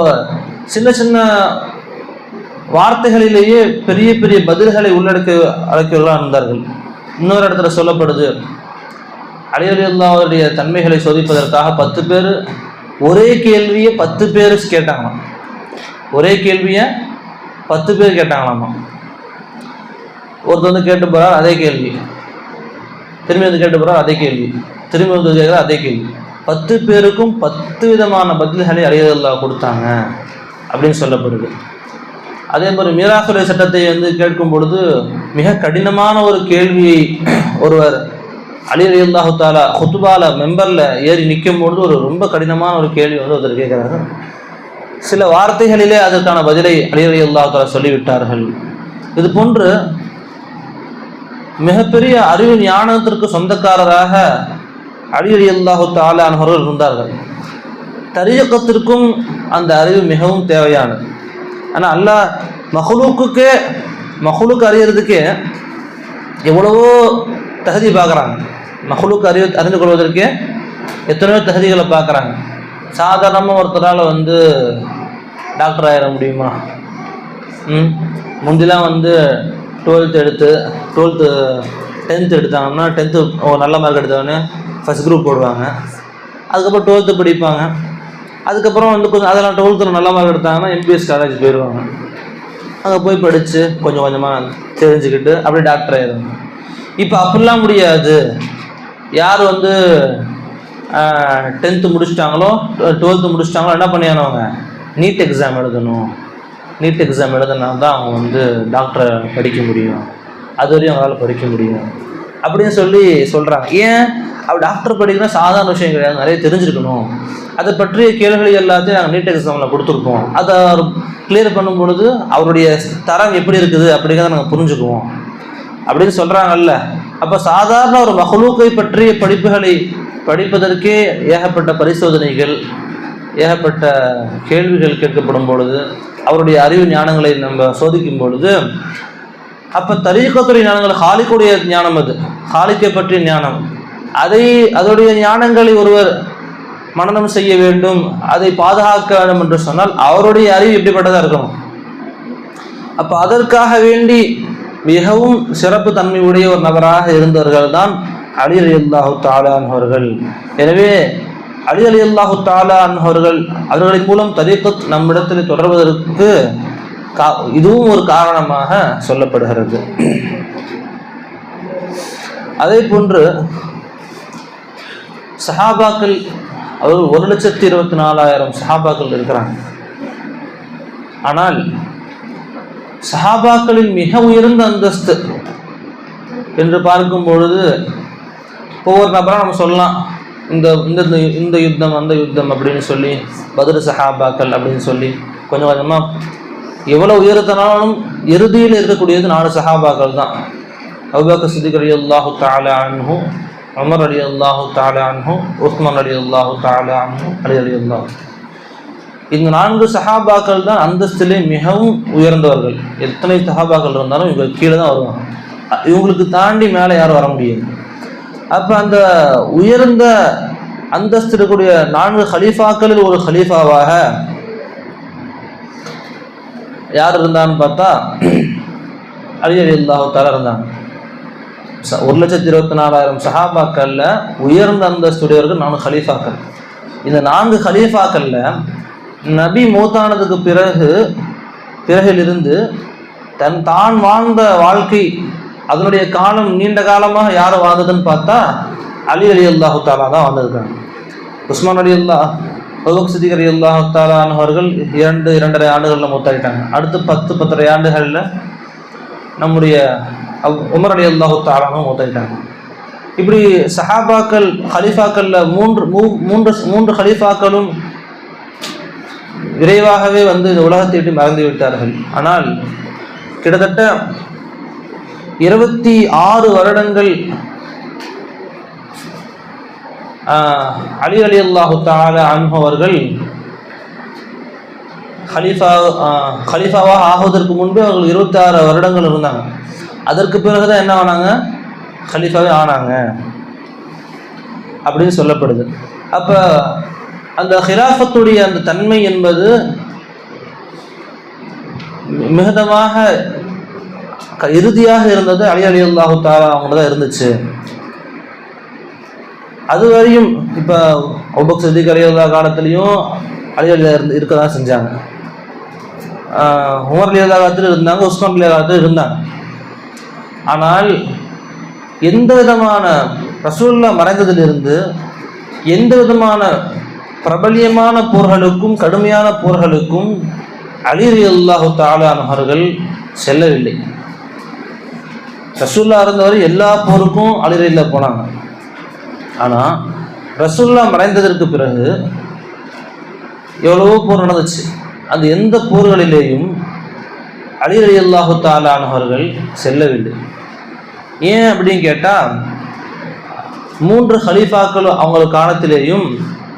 சின்ன சின்ன வார்த்தைகளிலேயே பெரிய பெரிய பதில்களை அழைக்கிறவர்களாக இருந்தார்கள். இன்னொரு இடத்துல சொல்லப்படுது, அலி ரலியல்லாஹு அவருடைய தன்மைகளை சோதிப்பதற்காக 10 பேர் ஒரே கேள்வியை 10 பேர் கேட்டாங்களாம். ஒரே கேள்வியை 10 பேர் கேட்டாங்களாமா. ஒருத்தர் வந்து கேட்டு போகிறார் அதே கேள்வி, திரும்பி வந்து கேட்டு போகிறார் அதே கேள்வி, திரும்பி வந்து கேட்குறார் அதே கேள்வி. 10 பேருக்கும் 10 விதமான பதில்களை அலி ரலியல்லாஹு கொடுத்தாங்க அப்படின்னு சொல்லப்படுது. அதே மாதிரி மீராசுடைய சட்டத்தை வந்து கேட்கும் பொழுது மிக கடினமான ஒரு கேள்வியை ஒருவர் அலி ரலியல்லாஹு தஆலா ஹுத்பால மெம்பரில் ஏறி நிற்கும் பொழுது ஒரு ரொம்ப கடினமான ஒரு கேள்வி வந்து ஒருத்தர் கேட்குறாரு. சில வார்த்தைகளிலே அதற்கான பதிலை அலி ரலியல்லாஹு தஆலா சொல்லிவிட்டார்கள். இது போன்று மிகப்பெரிய அறிவு ஞானத்திற்கு சொந்தக்காரராக அலி ரலியல்லாஹு தஆலா அன்ஹுவர்கள் இருந்தார்கள். தரீகத்திற்கும் அந்த அறிவு மிகவும் தேவையானது. ஆனால் அல்லாஹ் மஹ்லூக் அறியறதுக்கே எவ்வளவோ தகுதி பார்க்குறாங்க. மஹ்லூக் அறிந்து கொள்வதற்கே எத்தனையோ தகுதிகளை பார்க்குறாங்க. சாதாரணமாக ஒருத்தரால் வந்து டாக்டர் ஆகிட முடியுமா? முந்திலாம் வந்து 10th எடுத்தாங்கன்னா 10th நல்ல மார்க் எடுத்தவொடனே ஃபஸ்ட் குரூப் போடுவாங்க. அதுக்கப்புறம் 12th படிப்பாங்க. அதுக்கப்புறம் வந்து கொஞ்சம் அதெல்லாம் 12th நல்ல மார்க் எடுத்தாங்கன்னா MBBS காலேஜ் போயிடுவாங்க. அங்கே போய் படித்து கொஞ்சம் கொஞ்சமாக தெரிஞ்சுக்கிட்டு அப்படியே டாக்டர் ஆகிடுவாங்க. இப்போ அப்படிலாம் முடியாது. யார் வந்து 10th முடிச்சிட்டாங்களோ 12th முடிச்சிட்டாங்களோ என்ன பண்ணியானவங்க நீட் எக்ஸாம் எழுதணும். நீட் எக்ஸாம் எழுதுனா தான் அவங்க வந்து டாக்டரை படிக்க முடியும், அது வரையும் அவங்களால படிக்க முடியும் அப்படின்னு சொல்கிறாங்க. ஏன் அப்படி டாக்டர் படிக்கணும் சாதாரண விஷயம் கிடையாது, நிறைய தெரிஞ்சிருக்கணும். அதை பற்றிய கேள்விகள் எல்லாத்தையும் நாங்கள் நீட் எக்ஸாமில் கொடுத்துருக்கோம். அதை கிளியர் பண்ணும் பொழுது அவருடைய தரம் எப்படி இருக்குது அப்படிங்கிறத நாங்கள் புரிஞ்சுக்குவோம் அப்படின்னு சொல்கிறாங்கல்ல. அப்போ சாதாரண ஒரு மஹ்லூக்கை பற்றிய படிப்புகளை படிப்பதற்கே ஏகப்பட்ட பரிசோதனைகள், ஏகப்பட்ட கேள்விகள் கேட்கப்படும் பொழுது, அவருடைய அறிவு ஞானங்களை நம்ம சோதிக்கும் பொழுது, அப்போ தரீகத்துடைய ஞானங்கள் ஹாலிக்குடைய ஞானம், அது ஹாலிக்கை பற்றிய ஞானம், அதோடைய ஞானங்களை ஒருவர் மனனம் செய்ய வேண்டும், அதை பாதுகாக்க வேண்டும் என்று சொன்னால் அவருடைய அறிவு எப்படிப்பட்டதாக இருக்கணும். அப்போ அதற்காக வேண்டி மிகவும் சிறப்பு தன்மை உடைய ஒரு நபராக இருந்தவர்கள் தான் அலி ரலியல்லாஹு தஆலா அவர்கள். எனவே அலி ரலியல்லாஹு தஆலா அவர்கள் அவர்களின் மூலம் தரீகத் நம்மிடத்தில் தொடர்வதற்கு இதுவும் ஒரு காரணமாக சொல்லப்படுகிறது. அதே போன்று சஹாபாக்கள் அவர்கள் 1,24,000 சஹாபாக்கள் இருக்கிறாங்க. ஆனால் சஹாபாக்களில் மிக உயர்ந்த அந்தஸ்து என்று பார்க்கும் பொழுது ஒவ்வொரு நபராக நம்ம சொல்லலாம், இந்த இந்த யுத்தம் அந்த யுத்தம் அப்படின்னு சொல்லி, பத்ர் சஹாபாக்கள் அப்படின்னு சொல்லி கொஞ்சம் கொஞ்சமாக எவ்வளோ உயரத்தினாலும் இறுதியில் இருக்கக்கூடியது 4 சஹாபாக்கள் தான். அபூபக்கர் சித்திக் ரலியல்லாஹு தஆலா அன்ஹு, உமர் ரலியல்லாஹு தஆலா அன்ஹு, உஸ்மான் ரலியல்லாஹு தஆலா அன்ஹு, அலி ரலியல்லாஹு. இந்த 4 சஹாபாக்கள் தான் அந்தஸ்திலே மிகவும் உயர்ந்தவர்கள். எத்தனை சஹாபாக்கள் இருந்தாலும் இவங்க கீழே தான் வருவாங்க. இவங்களுக்கு தாண்டி மேலே யாரும் வர முடியாது. அப்போ அந்த உயர்ந்த அந்தஸ்து இருக்கக்கூடிய 4 ஹலீஃபாக்களில் ஒரு ஹலீஃபாவாக யார் இருந்தான்னு பார்த்தா அலி ரலியல்லாஹு தஆலா இருந்தாங்க. 1,24,000 சஹாபாக்கள்ல உயர்ந்த அந்தஸ்துடையவர்கள் 4 ஹலீஃபாக்கள். இந்த 4 ஹலீஃபாக்கள்ல நபி மூத்தானதுக்கு பிறகிலிருந்து தான் வாழ்ந்த வாழ்க்கை அதனுடைய காலம் நீண்ட காலமாக யார் வாழ்ந்ததுன்னு பார்த்தா அலி ரலியல்லாஹு தஆலா தான் வாழ்ந்திருக்காங்க. உஸ்மான் ரலியல்லாஹு, அபூபக்கர் சித்திக் ரலியல்லாஹு தஆலா அவர்கள் 2.5 ஆண்டுகளில் மூத்தாயிட்டாங்க. அடுத்து 10-10.5 ஆண்டுகளில் நம்முடைய உமர் ரலியல்லாஹு தஆலா மூத்தாயிட்டாங்க. இப்படி சஹாபாக்கள் ஹலீஃபாக்கள்ல மூன்று ஹலீஃபாக்களும் விரைவாகவே இந்த உலகத்தை விட்டு மறந்து விட்டார்கள். ஆனால் கிட்டத்தட்ட 26 வருடங்கள் அலி ரலியல்லாஹு தஆலா அன்ஹு அவர்கள் ஹலீஃபாவாக ஆகுவதற்கு முன்பே அவர்கள் 26 வருடங்கள் இருந்தாங்க. அதற்கு பிறகுதான் என்ன ஆனாங்க, ஹலீஃபாவே ஆனாங்க அப்படின்னு சொல்லப்படுது. அப்போ அந்த ஹிலாஃபத்துடைய அந்த தன்மை என்பது மிகுதமாக இறுதியாக இருந்தது அலி ரலியல்லாஹு தஆலா அவங்க தான் இருந்துச்சு. அதுவரையும் இப்போ அபூபக்கர் சித்திக் ரலியல்லாஹு காலத்துலேயும் அலி இருக்க தான் செஞ்சாங்க. உமர் ரலியல்லாஹு காலத்தில் இருந்தாங்க, உஸ்மான் ரலியல்லாஹு காலத்தில் இருந்தாங்க. ஆனால் எந்த விதமான ரசூலுல்லாஹ் மறைந்ததிலிருந்து எந்த விதமான பிரபல்யமான போர்களுக்கும் கடுமையான போர்களுக்கும் அலி ரலியல்லாஹு தஆலா அவர்கள் செல்லவில்லை. ரசூலுல்லாஹ் இருந்தவரை எல்லா போருக்கும் அலி ரலியல்லாஹு போனாங்க. ஆனால் ரசூலுல்லாஹ் மறைந்ததற்கு பிறகு எவ்வளவோ போர் நடந்துச்சு. அந்த எந்த போர்களிலேயும் அலி ரலியல்லாஹு தஆலா அவர்கள் செல்லவில்லை. ஏன் அப்படின்னு கேட்டால் 3 ஹலீஃபாக்கள் அவங்க காலத்திலேயும்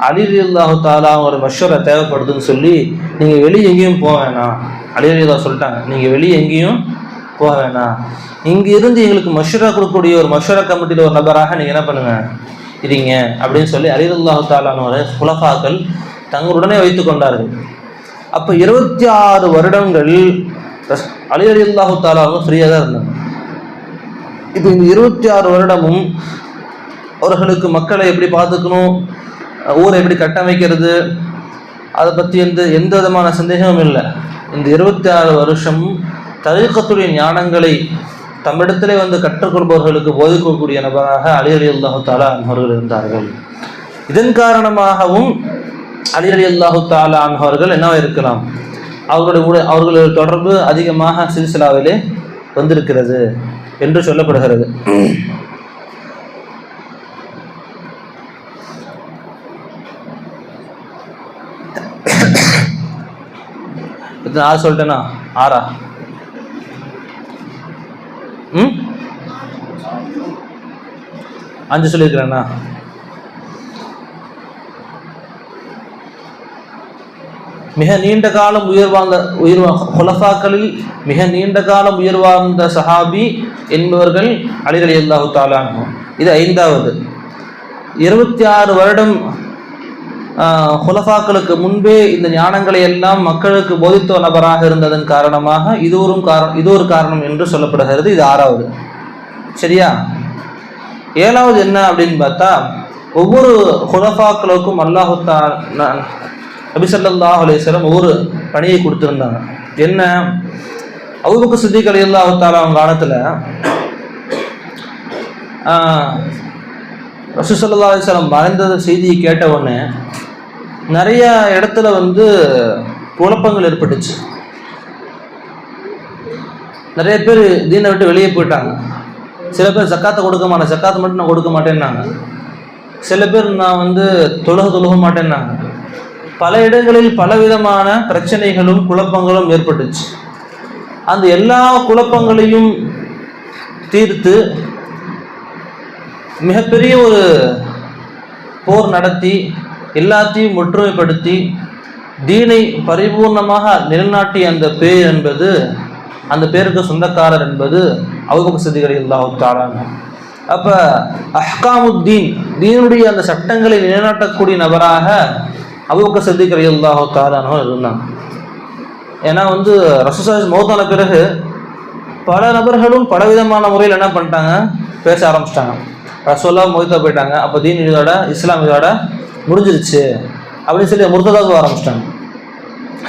அலி ரலியல்லாஹு தஆலா ஒரு மஷ்வரா தேவைப்படுதுன்னு சொல்லி நீங்கள் வெளியே எங்கேயும் போக வேணாம், அலி ரலியல்லாஹு சொல்லிட்டாங்க, நீங்கள் வெளியே எங்கேயும் போக வேணாம், இங்கே இருந்து எங்களுக்கு மஷ்வரா கொடுக்கக்கூடிய ஒரு மஷ்வரா கமிட்டியில் ஒரு நபராக நீங்கள் என்ன பண்ணுங்க இருங்க அப்படின்னு சொல்லி அலி ரலியல்லாஹு தஆலா குலஃபாக்கள் தங்களுடனே வைத்து கொண்டார்கள். அப்போ 26 வருடங்கள் அலி ரலியல்லாஹு தஆலா ஃப்ரீயாக தான் இருந்தாங்க. இப்போ இந்த 26 வருடமும் அவர்களுக்கு மக்களை எப்படி பார்த்துக்கணும், ஊரை எப்படி கட்டமைக்கிறது, அதை பற்றி எந்த விதமான சந்தேகமும் இல்லை. இந்த 26 வருஷமும் தரீகத்துடைய ஞானங்களை தம்மிடத்திலே கற்றுக்கொள்பவர்களுக்கு போதிக்கக்கூடிய நபராக அலி ரலியல்லாஹு தஆலா அவர்கள் இருந்தார்கள். இதன் காரணமாகவும் அலி ரலியல்லாஹு தஆலா அவர்கள் என்னவா இருக்கலாம், அவர்களுடைய தொடர்பு அதிகமாக சில்சிலாவிலே வந்திருக்கிறது என்று சொல்லப்படுகிறது. சொல்லிட்டேனா 6 5 சொல்லியிருக்கிறேன்னா மிக நீண்ட காலம் ஹுலஃபாக்களில் மிக நீண்ட காலம் உயர்வார்ந்த சஹாபி என்பவர்கள் அலி ரலியல்லாஹு தஆலா அன்ஹு. இது 5வது. 26 வருடம் ஹுலஃபாக்களுக்கு முன்பே இந்த ஞானங்களை எல்லாம் மக்களுக்கு போதித்த நபராக இருந்ததன் காரணமாக இது ஒரு காரணம் என்று சொல்லப்படுகிறது. இது 6வது. சரியா? 7வது என்ன அப்படின்னு பார்த்தா ஒவ்வொரு குலஃபாக்களுக்கும் அல்லாஹு தஆலா நபி ஸல்லல்லாஹு அலைஹி வஸல்லம் ஒவ்வொரு பணியை கொடுத்துருந்தாங்க. என்ன, அபூபக்கர் சித்திக் ரலியல்லாஹு தஆலா அவங்க காலத்தில் ரசூல் ஸல்லல்லாஹு அலைஹி வஸல்லம் மறைந்த செய்தியை கேட்ட உடனே நிறைய இடத்துல குழப்பங்கள் ஏற்பட்டுச்சு. நிறைய பேர் தீனை விட்டு வெளியே போயிட்டாங்க. சில பேர் ஜக்காத்தை கொடுக்க மாட்டேன், ஜக்காத்தை மட்டும் நான் கொடுக்க மாட்டேன்னாங்க. சில பேர் நான் தொழுக மாட்டேன்னாங்க. பல இடங்களில் பலவிதமான பிரச்சனைகளும் குழப்பங்களும் ஏற்பட்டுச்சு. அந்த எல்லா குழப்பங்களையும் தீர்த்து மிகப்பெரிய ஒரு போர் நடத்தி எல்லாத்தையும் ஒற்றுமைப்படுத்தி தீனை பரிபூர்ணமாக நிலைநாட்டிய அந்த பேர் என்பது, அந்த பேருக்கு சொந்தக்காரர் என்பது அபூபக்கர் சித்திக் ரலியல்லாஹு தஆலா. அப்போ அஹ்காமுத்தீன், தீனுடைய அந்த சட்டங்களை நிலைநாட்டக்கூடிய நபராக அபூபக்கர் சித்திக் ரலியல்லாஹு தஆலா இருந்தாங்க. ஏன்னா ரசூலுல்லாஹி மௌத்தான பிறகு பல நபர்களும் பலவிதமான முறையில் என்ன பண்ணிட்டாங்க, பேச ஆரம்பிச்சிட்டாங்க. ரசூலுல்லாஹ் மௌத்தா போயிட்டாங்க, அப்போ தீன் இதோட இஸ்லாம் இதோட முடிஞ்சிருச்சு அப்படின்னு சொல்லி முர்த்ததாக ஆரம்பிச்சிட்டாங்க.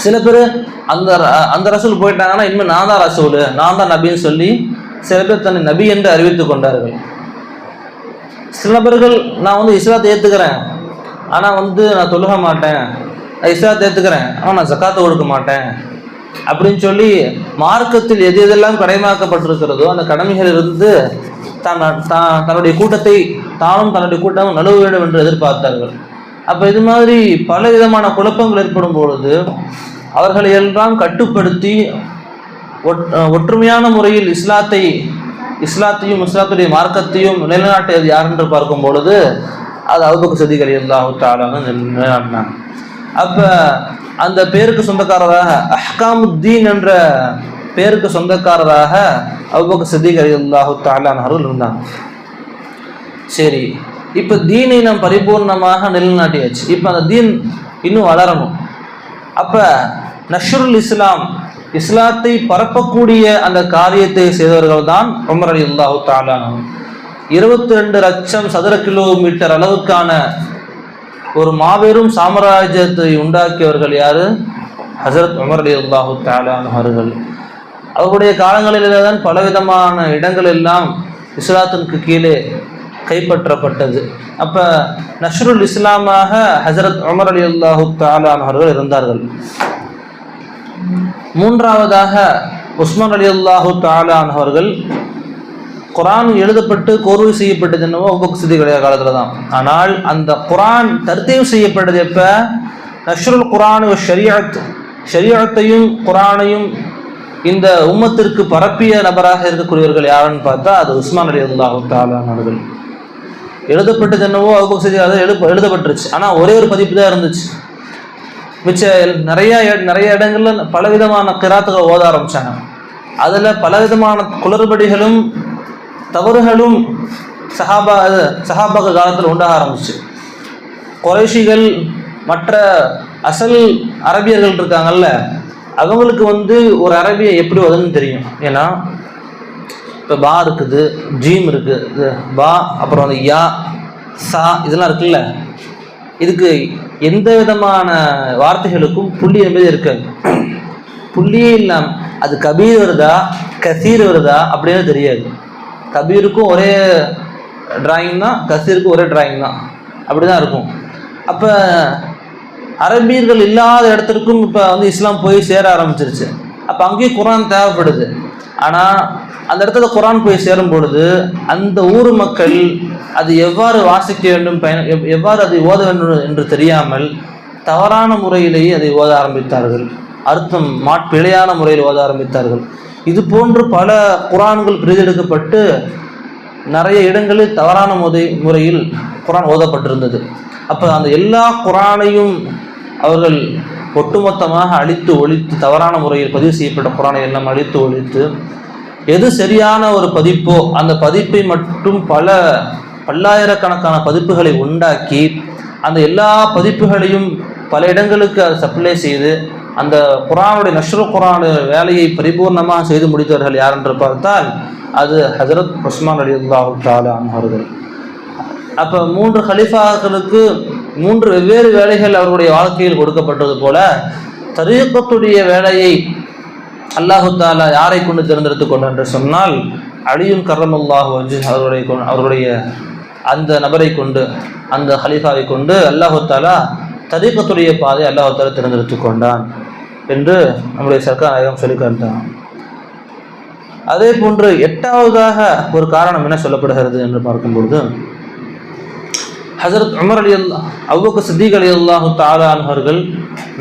சில பேர் அந்த ரசூல் போயிட்டாங்கன்னா இனிமேல் நான் தான் ரசூல், நான் தான் நபின்னு சொல்லி சில பேர் தன்னை நபி என்று அறிவித்து கொண்டார்கள். சில பேர்கள் நான் இஸ்லாத்தை ஏற்றுக்கிறேன், ஆனால் நான் தொழுக மாட்டேன், நான் இஸ்லாத்தை ஏற்றுக்கிறேன் ஆனால் நான் ஜக்காத்தை கொடுக்க மாட்டேன் அப்படின்னு சொல்லி மார்க்கத்தில் எது எதெல்லாம் கடமையாக்கப்பட்டிருக்கிறதோ அந்த கடமைகளிலிருந்து தன்னுடைய கூட்டத்தை தானும் தன்னுடைய கூட்டமும் நழுவ வேண்டும் என்று எதிர்பார்த்தார்கள். அப்போ இது மாதிரி பல விதமான குழப்பங்கள் ஏற்படும் பொழுது அவர்களை எல்லாம் கட்டுப்படுத்தி ஒற்றுமையான முறையில் இஸ்லாத்தையும் இஸ்லாத்துடைய மார்க்கத்தையும் நிலைநாட்டியது யார் என்று பார்க்கும் பொழுது அது அபூபக்கர் சித்திக் ரலியல்லாஹு தஆலா நிலைநாட்டினாங்க. அப்போ அந்த பேருக்கு சொந்தக்காரராக அஹ்காமுத்தீன் என்ற பேருக்கு சொந்தக்காரராக அபூபக்கர் சித்திக் ரலியல்லாஹு தஆலா அவர்கள் இருந்தாங்க. சரி, இப்போ தீனை நாம் பரிபூர்ணமாக நிலைநாட்டியாச்சு. இப்போ அந்த தீன் இன்னும் வளரணும். அப்போ நஷ்ருல் இஸ்லாம், இஸ்லாத்தை பரப்பக்கூடிய அந்த காரியத்தை செய்தவர்கள் தான் உமர் ரலியல்லாஹு தஆலா. 22 லட்சம் சதுர கிலோமீட்டர் அளவுக்கான ஒரு மாபெரும் சாம்ராஜ்யத்தை உண்டாக்கியவர்கள் யாரு? ஹஸரத் உமர் ரலியல்லாஹு தஆலா அவர்கள். அவருடைய காலங்களில் தான் பலவிதமான இடங்கள் எல்லாம் இஸ்லாத்திற்கு கீழே கைப்பற்றப்பட்டது. அப்போ நஷ்ருல் இஸ்லாமாக ஹஸரத் உமர் ரலியல்லாஹு தஆலா அவர்கள் இருந்தார்கள். மூன்றாவதாக உஸ்மான் ரலியல்லாஹு தஆலா அவர்கள். குர்ஆன் எழுதப்பட்டு கோர்வை செய்யப்பட்டது என்னவோ அபூபக்கர் சித்திக் காலத்தில் தான். ஆனால் அந்த குர்ஆன் தர்த்தீப் செய்யப்பட்டது எப்போ? நஷ்ருல் குர்ஆன் ஷரியத்தையும் குர்ஆனையும் இந்த உம்மத்திற்கு பரப்பிய நபராக இருக்கக்கூடியவர்கள் யாருன்னு பார்த்தா அது உஸ்மான் ரலியல்லாஹு தஆலா அவர்கள். எழுதப்பட்டது என்னவோ அபூபக்கர் சித்திக் எழுதப்பட்டுருச்சு, ஆனால் ஒரே ஒரு பதிப்பு தான் இருந்துச்சு. மிச்ச நிறைய இடங்கள்ல பலவிதமான கிராத்துகள் ஓத ஆரம்பிச்சாங்க. அதில் பலவிதமான குளறுபடிகளும் தவறுகளும் சஹாபாக்கள் காலத்தில் உண்டாக ஆரம்பிச்சு. குறைஷிகள் மற்ற அசல் அரபியர்கள் இருக்காங்கல்ல, அவங்களுக்கு ஒரு அரபியை எப்படி ஓதுன்னு தெரியும். ஏன்னா இப்போ பா இருக்குது, ஜீம் இருக்குது, பா அப்புறம் யா சா இதெல்லாம் இருக்குல்ல, இதுக்கு எந்த விதமான வார்த்தைகளுக்கும் புள்ளி என்பது இருக்காது. புள்ளியே இல்லாமல் அது கபீர் வருதா கசீர் வருதா அப்படின்னு தெரியாது. கபீருக்கும் ஒரே டிராயிங் தான், கசீருக்கும் ஒரே டிராயிங் தான், அப்படி தான் இருக்கும். அப்போ அரபியர்கள் இல்லாத இடத்துக்கும் இப்போ இஸ்லாம் போய் சேர ஆரம்பிச்சிருச்சு. அப்போ அங்கேயும் குர்ஆன் தேவைப்படுது. ஆனால் அந்த இடத்துல குர்ஆன் போய் சேரும் பொழுது அந்த ஊர் மக்கள் அது எவ்வாறு வாசிக்க வேண்டும், எவ்வாறு அதை ஓத வேண்டும் என்று தெரியாமல் தவறான முறையிலேயே அதை ஓத ஆரம்பித்தார்கள். அர்த்தம் பிழையான முறையில் ஓத ஆரம்பித்தார்கள். இது போன்று பல குர்ஆன்கள் பிரித்தெடுக்கப்பட்டு நிறைய இடங்களில் தவறான முறையில் குர்ஆன் ஓதப்பட்டிருந்தது. அப்போ அந்த எல்லா குர்ஆனையும் அவர்கள் ஒட்டுமொத்தமாக அழித்து ஒழித்து, தவறான முறையில் பதிவு செய்யப்பட்ட குர்ஆனை எல்லாம் அழித்து ஒழித்து, எது சரியான ஒரு பதிப்போ அந்த பதிப்பை மட்டும் பல்லாயிரக்கணக்கான பதிப்புகளை உண்டாக்கி அந்த எல்லா பதிப்புகளையும் பல இடங்களுக்கு அதை சப்ளை செய்து அந்த குர்ஆனுடைய நஷ்ரு குர்ஆன் வேலையை பரிபூர்ணமாக செய்து முடித்தவர்கள் யார் என்று பார்த்தால் அது ஹஸரத் உஸ்மான் ரலியல்லாஹு தஆலா அவர்கள். அப்போ 3 ஹலீஃபாக்களுக்கு 3 வெவ்வேறு வேலைகள் அவர்களுடைய வாழ்க்கையில் கொடுக்கப்பட்டது போல தரீகத்துடைய வேலையை அல்லாஹு தாலா யாரை கொண்டு தேர்ந்தெடுத்து கொண்டார் என்று சொன்னால் அலியுன் கர்ரமல்லாஹு வஜ்ஹு அவர்களுடைய அந்த நபரை கொண்டு, அந்த ஹலீஃபாவை கொண்டு அல்லாஹு தாலா தரீகத்துடைய பாதை அல்லாஹு தாலா தேர்ந்தெடுத்து கொண்டான் என்று நம்முடைய சர்க்கார் நாயகம் சொல்லி காட்டான். அதே போன்று 8வதாக ஒரு காரணம் என்ன சொல்லப்படுகிறது என்று பார்க்கும்பொழுது, ஹஸரத் உமர் அபூபக்கர் சித்திக் ரலியல்லாஹு தஆலா அவர்கள்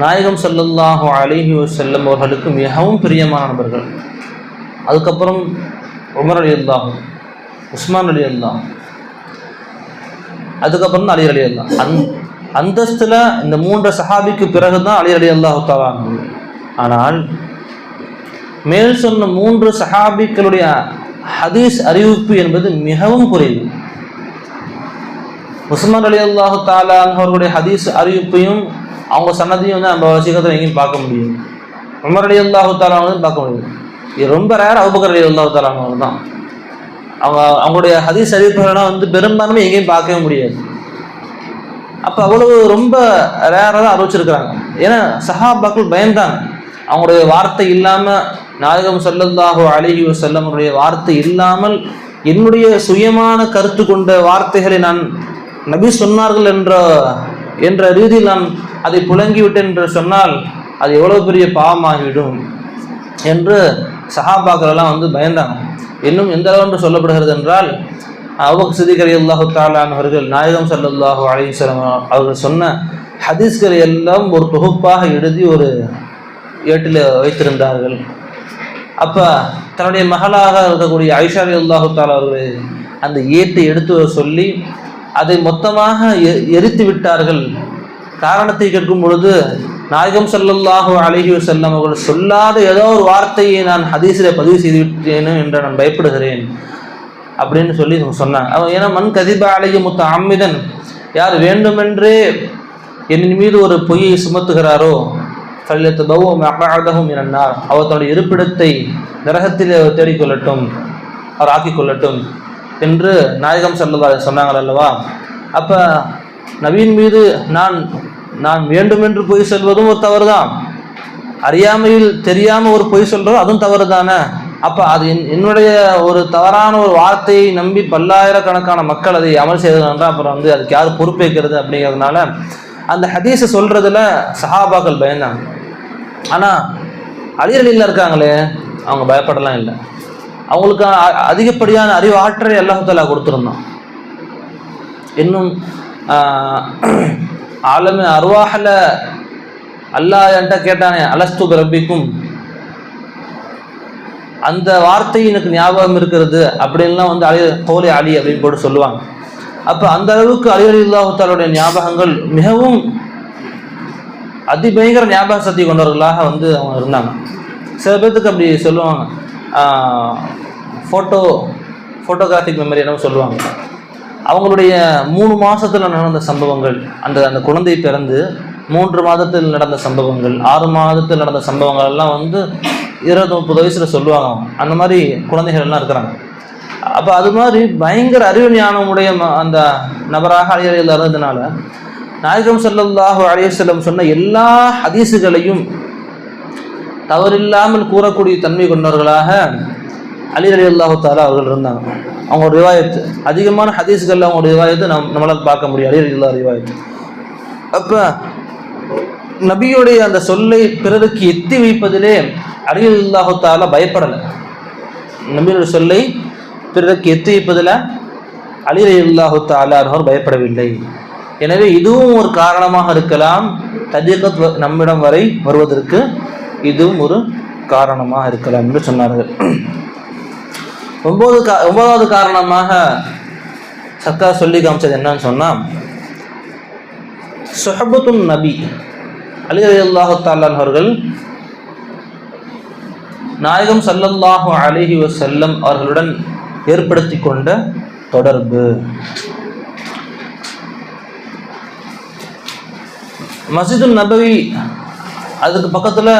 நாயகம் ஸல்லல்லாஹு அலைஹி வஸல்லம் அவர்களுக்கு மிகவும் பிரியமான நபர்கள். அதுக்கப்புறம் உமர் ரலியல்லாஹு, உஸ்மான் ரலியல்லாஹு, அதுக்கப்புறம் அலி ரலியல்லாஹு. அந்தஸ்துல இந்த 3 சஹாபிக்கு பிறகுதான் அலி ரலியல்லாஹு தஆலா. ஆனால் மேல் சொன்ன 3 சஹாபிகளுடைய ஹதீஸ் அறிவிப்பு என்பது மிகவும் குறைவு. உஸ்மான் ரலியல்லாஹு தஆலா அவர்களுடைய ஹதீஸ் அறிவிப்பையும் அவங்க சன்னதியும் வந்து நம்ம சீக்கிரத்தில் எங்கேயும் பார்க்க முடியும். உமர் ரலியல்லாஹு தஆலா பார்க்க முடியும். இது ரொம்ப ரேர். அபூபக்கர் ரலியல்லாஹு தஆலா தான் அவங்களுடைய ஹதீஸ் அறிவிப்புகள்லாம் வந்து பெரும்பான்மை எங்கேயும் பார்க்கவே முடியாது. அப்போ அவ்வளவு ரொம்ப ரேராக தான் அறிவிச்சிருக்கிறாங்க. ஏன்னா சஹாபாக்கள் பயந்தாங்க. அவங்களுடைய வார்த்தை இல்லாமல், நாயகம் ஸல்லல்லாஹு அலைஹி வஸல்லம் அவருடைய வார்த்தை இல்லாமல் என்னுடைய சுயமான கருத்து கொண்ட வார்த்தைகளை நான் நபி சொன்னார்கள் என்ற ரீதியில் நான் அதை புழங்கிவிட்டேன் என்று சொன்னால் அது எவ்வளோ பெரிய பாவமாகிவிடும் என்று சஹாபாக்கள் எல்லாம் வந்து பயந்தாங்க. இன்னும் எந்த அளவு சொல்லப்படுகிறது என்றால், அபூபக்கர் சித்திக் ரலியல்லாஹு தஆலா அவர்கள் நாயகம் ஸல்லல்லாஹு அலைஹி வஸல்லம் அவர்கள் சொன்ன ஹதீஸ்களை எல்லாம் ஒரு தொகுப்பாக எழுதி ஒரு ஏட்டில் வைத்திருந்தார்கள். அப்போ தன்னுடைய மகளாக இருக்கக்கூடிய ஆயிஷா ரலியல்லாஹு தஆலா அவர்கள் அந்த ஏட்டை எடுத்து சொல்லி அதை மொத்தமாக எரித்து விட்டார்கள். காரணத்தை கேட்கும் பொழுது, நாயகம் ஸல்லல்லாஹு அலைஹி வஸல்லம் அவர்கள் சொல்லாத ஏதோ ஒரு வார்த்தையை நான் ஹதீஸில் பதிவு செய்து விட்டேன் என்று நான் பயப்படுகிறேன் அப்படின்னு சொல்லி சொன்னாங்க. ஏன்னா மன் கதிபா அலைஹி முத்தஅம்மிதன், யார் வேண்டுமென்றே என் மீது ஒரு பொய்யை சுமத்துகிறாரோ ஃபல்யத்தபவ்வ மக்அதஹு மினன் நார், அவர் தன்னுடைய இருப்பிடத்தை நரகத்தில் தேடிக்கொள்ளட்டும், அவர் ஆக்கிக்கொள்ளட்டும் என்று நாயகம் ஸல்லல்லாஹு அலைஹி சொன்னாங்கள் அல்லவா. அப்போ நபியின் மீது நான் வேண்டுமென்று பொய் சொல்வதும் ஒரு தவறு தான், அறியாமையில் தெரியாமல் ஒரு பொய் சொல்றதும் அதுவும் தவறு தானே. அப்போ அது என்னுடைய ஒரு தவறான ஒரு வார்த்தையை நம்பி பல்லாயிரக்கணக்கான மக்கள் அதை அமல் செய்ததுன்றா அப்புறம் வந்து அதுக்கு யார் பொறுப்பேற்கிறது அப்படிங்கிறதுனால அந்த ஹதீஸை சொல்றதுல சஹாபாக்கள் பயந்தாங்க. ஆனால் அலி ரலியல்லாஹு இருக்காங்களே, அவங்க பயப்படலாம் இல்லை. அவங்களுக்கு அதிகப்படியான அறிவு ஆற்றலை அல்லாஹ் தஆலா கொடுத்துருந்தான். இன்னும் ஆலமி அர்வாஹில் அல்லாஹ் என்கிட்ட கேட்டானே அலஸ்து பிரபிக்கும், அந்த வார்த்தை எனக்கு ஞாபகம் இருக்கிறது அப்படின்லாம் வந்து தோலை அலி அப்படின்னு போட்டு சொல்லுவாங்க. அப்போ அந்த அளவுக்கு அலி ரலியல்லாஹு தஆலாவுடைய ஞாபகங்கள் மிகவும் அதிபயங்கர ஞாபக சக்தி கொண்டவர்களாக வந்து அவங்க இருந்தாங்க. சில பேர்த்துக்கு அப்படி சொல்லுவாங்க, ஃபோட்டோகிராஃபிக் மெமரி என்ன சொல்லுவாங்க. அவங்களுடைய 3 மாதத்தில் நடந்த சம்பவங்கள், அந்த குழந்தை பிறந்து 3 மாதத்தில் நடந்த சம்பவங்கள், 6 மாதத்தில் நடந்த சம்பவங்கள் எல்லாம் வந்து 20-30 வயசில் சொல்லுவாங்க. அந்த மாதிரி குழந்தைகள் எல்லாம் இருக்கிறாங்க. அப்போ அது மாதிரி பயங்கர அறிவு ஞானமுடைய அந்த நபராக அலி ரலியல்லாஹு இருந்ததுனால நாயகம் ஸல்லல்லாஹு அலைஹி வஸல்லம் சொன்ன எல்லா ஹதீஸுகளையும் தவறில்லாமல் கூறக்கூடிய தன்மை கொண்டவர்களாக அலி ரலியல்லாஹு தஆலா அவர்கள் இருந்தாங்க. அவங்க ரிவாயத்து அதிகமான ஹதீஸ்களில் அவங்க ரிவாயத்து நம்மளால் பார்க்க முடியும், அலி ரலியல்லாஹு ரிவாயத்து. அப்போ நபியுடைய அந்த சொல்லை பிறருக்கு எத்தி வைப்பதிலே அலி ரலியல்லாஹு தஆலா பயப்படலை. நபியுடைய சொல்லை பிறருக்கு எத்தி வைப்பதில் அலி ரலியல்லாஹு தஆலா அவர்கள் பயப்படவில்லை. எனவே இதுவும் ஒரு காரணமாக இருக்கலாம், தஜீகத் நம்மிடம் வரை வருவதற்கு இதுவும் ஒரு காரணமாக இருக்கலாம் என்று சொன்னார்கள். 9வது காரணமாக சர்க்கார் சொல்லி காமிச்சது என்னன்னு சொன்னால், சுஹபத்துன் நபி, அலி ரலியல்லாஹு தஆலா அவர்கள் நாயகம் ஸல்லல்லாஹு அலைஹி வஸல்லம் அவர்களுடன் ஏற்படுத்தி கொண்ட தொடர்பு. மஸ்ஜிதுன் நபவி அதுக்கு பக்கத்தில்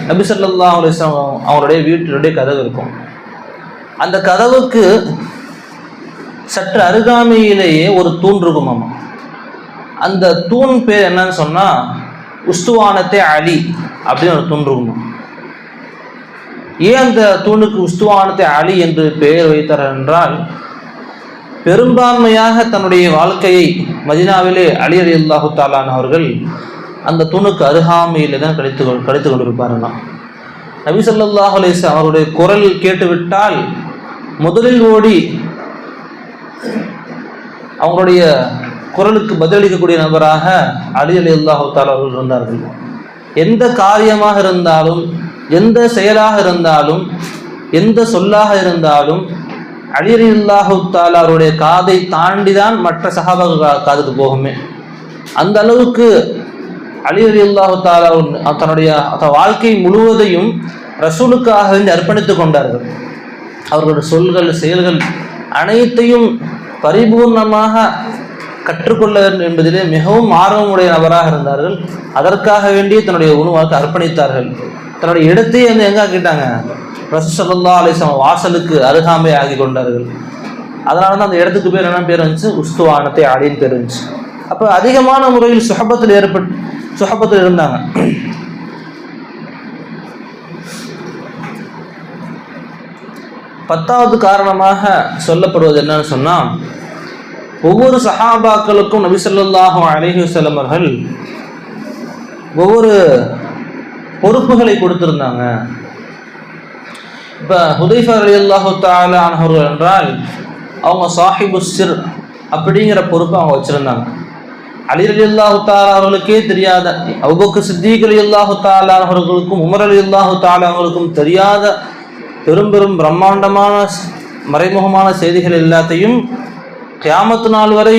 நபி ஸல்லல்லாஹு அலைஹி வஸல்லம் அவங்களுடைய வீட்டினுடைய கதவு இருக்கும். அந்த கதவுக்கு சற்று அருகாமையிலேயே ஒரு தூண் இருக்குமாமா. அந்த தூண் பேர் என்னன்னு சொன்னால் உஸ்துவானத்தே அலி அப்படின்னு ஒரு தூண் இருக்குமா. ஏன் அந்த தூணுக்கு உஸ்துவானத்தே அலி என்று பெயர் வைத்தார் என்றால், பெரும்பான்மையாக தன்னுடைய வாழ்க்கையை மதீனாவிலே அலி ரலியல்லாஹு தஆலா அவர்கள் அந்த தூணுக்கு அருகாமையில் தான் கழித்து கொண்டிருப்பார்களாம். நபி ஸல்லல்லாஹு அலைஹி வஸல்லம் அவருடைய குரல் கேட்டுவிட்டால் முதலில் ஓடி அவங்களுடைய குரலுக்கு பதிலளிக்கக்கூடிய நபராக அலி ரலியல்லாஹு தஆலா அவர்கள் இருந்தார்கள். எந்த காரியமாக இருந்தாலும், எந்த செயலாக இருந்தாலும், எந்த சொல்லாக இருந்தாலும் அலி ரலியல்லாஹு தஆலா அவருடைய காதை தாண்டிதான் மற்ற சஹாபாக்கள் காதுக்கு போகுமே. அந்த அளவுக்கு அலி ரலியல்லாஹு தஆலா தன்னுடைய வாழ்க்கை முழுவதையும் ரசூலுக்காக வேண்டி அர்ப்பணித்துக் கொண்டார்கள். அவர்களுடைய சொல்கள், செயல்கள் அனைத்தையும் பரிபூர்ணமாக கற்றுக்கொள்ள வேண்டும் என்பதிலே மிகவும் ஆர்வமுடைய நபராக இருந்தார்கள். அதற்காக வேண்டிய தன்னுடைய உணவாக அர்ப்பணித்தார்கள். தன்னுடைய இடத்தையே வந்து எங்கே ஆக்கிட்டாங்க, ரசூல் ஸல்லல்லாஹு அலைஹி வஸல்லம் வாசலுக்கு அருகாமை ஆகி கொண்டார்கள். அதனால தான் அந்த இடத்துக்கு பேர் என்ன பேர் இருந்துச்சு, உஸ்துவானத்தே அலின்னு பேர் இருந்துச்சு. அப்போ அதிகமான முறையில் சுஹபத்தில் இருந்தாங்க. பத்தாவது காரணமாக சொல்லப்படுவது என்னன்னு சொன்னால், ஒவ்வொரு சஹாபாக்களுக்கும் நபி ஸல்லல்லாஹு அலைஹி வஸல்லம் அவர்கள் ஒவ்வொரு பொறுப்புகளை கொடுத்திருந்தாங்க. இப்போ ஹுதைஃபா ரலியல்லாஹு தஆலா அன்ஹு என்றால் அவங்க சாஹிபு சிர் அப்படிங்கிற பொறுப்பை அவங்க வச்சுருந்தாங்க. அலி ரலியல்லாஹு தஆலா அவர்களுக்கே தெரியாத, அபூபக்கர் சித்தீக் ரலியல்லாஹு தஆலா அவர்களுக்கும் உமர் ரலியல்லாஹு தஆலா அவர்களுக்கும் தெரியாத பெரும் பெரும் பிரம்மாண்டமான மறைமுகமான செய்திகள் எல்லாத்தையும் கியாமத்து நாள் வரை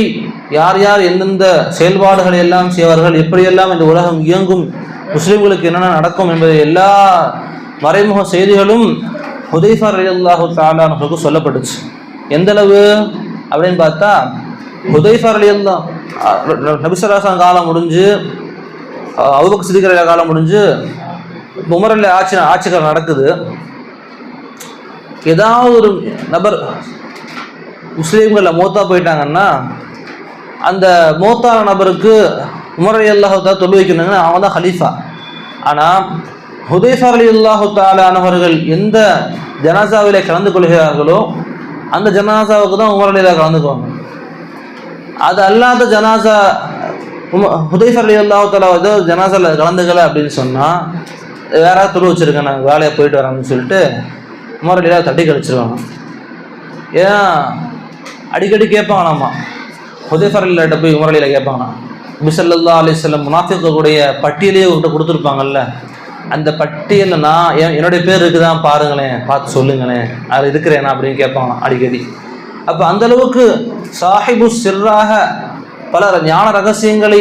யார் யார் எந்தெந்த செயல்பாடுகளை எல்லாம் செய்வார்கள், எப்படியெல்லாம் இந்த உலகம் இயங்கும், முஸ்லிம்களுக்கு என்னென்ன நடக்கும் என்பதை எல்லா மறைமுக செய்திகளும் ஹுதைஃபா ரலியல்லாஹு தஆலா அவர்களுக்கு சொல்லப்பட்டுச்சு. எந்தளவு அப்படின்னு பார்த்தா, ஹுதைஃபா ரலியல்லாஹு நபி ஸல்லல்லாஹு அலைஹி வஸல்லம் காலம் முடிஞ்சு, அபூபக்கர் சித்தீக் ரலியல்லாஹு காலம் முடிஞ்சு, உமர் அலி ஆட்சிக்காலம் நடக்குது. ஏதாவது ஒரு நபர் முஸ்லீம்களில் மௌத்தா போயிட்டாங்கன்னா அந்த மௌத்தான நபருக்கு உமர் ரலியல்லாஹு தஆலா தொழு வைக்கணுங்கன்னா அவங்க தான் ஹலீஃபா. ஆனால் ஹுதைஃபா ரலியல்லாஹு தஆலா அவர்கள் எந்த ஜனாசாவிலே கலந்து கொள்கிறார்களோ அந்த ஜனாசாவுக்கு தான் உமர் ரலியல்லாஹு கலந்துக்குவாங்க. அது அல்லாத ஜனாசா ஹுதைஃபா ரலியல்லாஹு தஆலா ஏதோ ஜனாசாவில் கலந்துக்கலை அப்படின்னு சொன்னால், யாராவது தொழு வச்சுருக்கேன் நாங்கள் வேலையை போயிட்டு வராங்கன்னு சொல்லிட்டு உமர் ரலியல்லாஹு தட்டி கழிச்சிருவாங்க. ஏன்னா அடிக்கடி கேட்பாங்களாம்மா, ஹுதைஃபா ரலியல்லாஹு போய் உமர் ரலியல்லாஹு கேட்பாங்களாம், நபி ஸல்லல்லாஹு அலைஹி வஸல்லம் முனாஃபிக்குடைய பட்டியலையே உங்கள்கிட்ட கொடுத்துருப்பாங்கல்ல, அந்த பட்டியலில் நான் என்னுடைய பேர் இருக்குதான் பாருங்களேன், பார்த்து சொல்லுங்களேன், அதில் இருக்கிறேனா அப்படின்னு கேட்பாங்களாம் அடிக்கடி. அப்போ அந்தளவுக்கு சாஹிபு சிர்ராக பல ஞான ரகசியங்களை,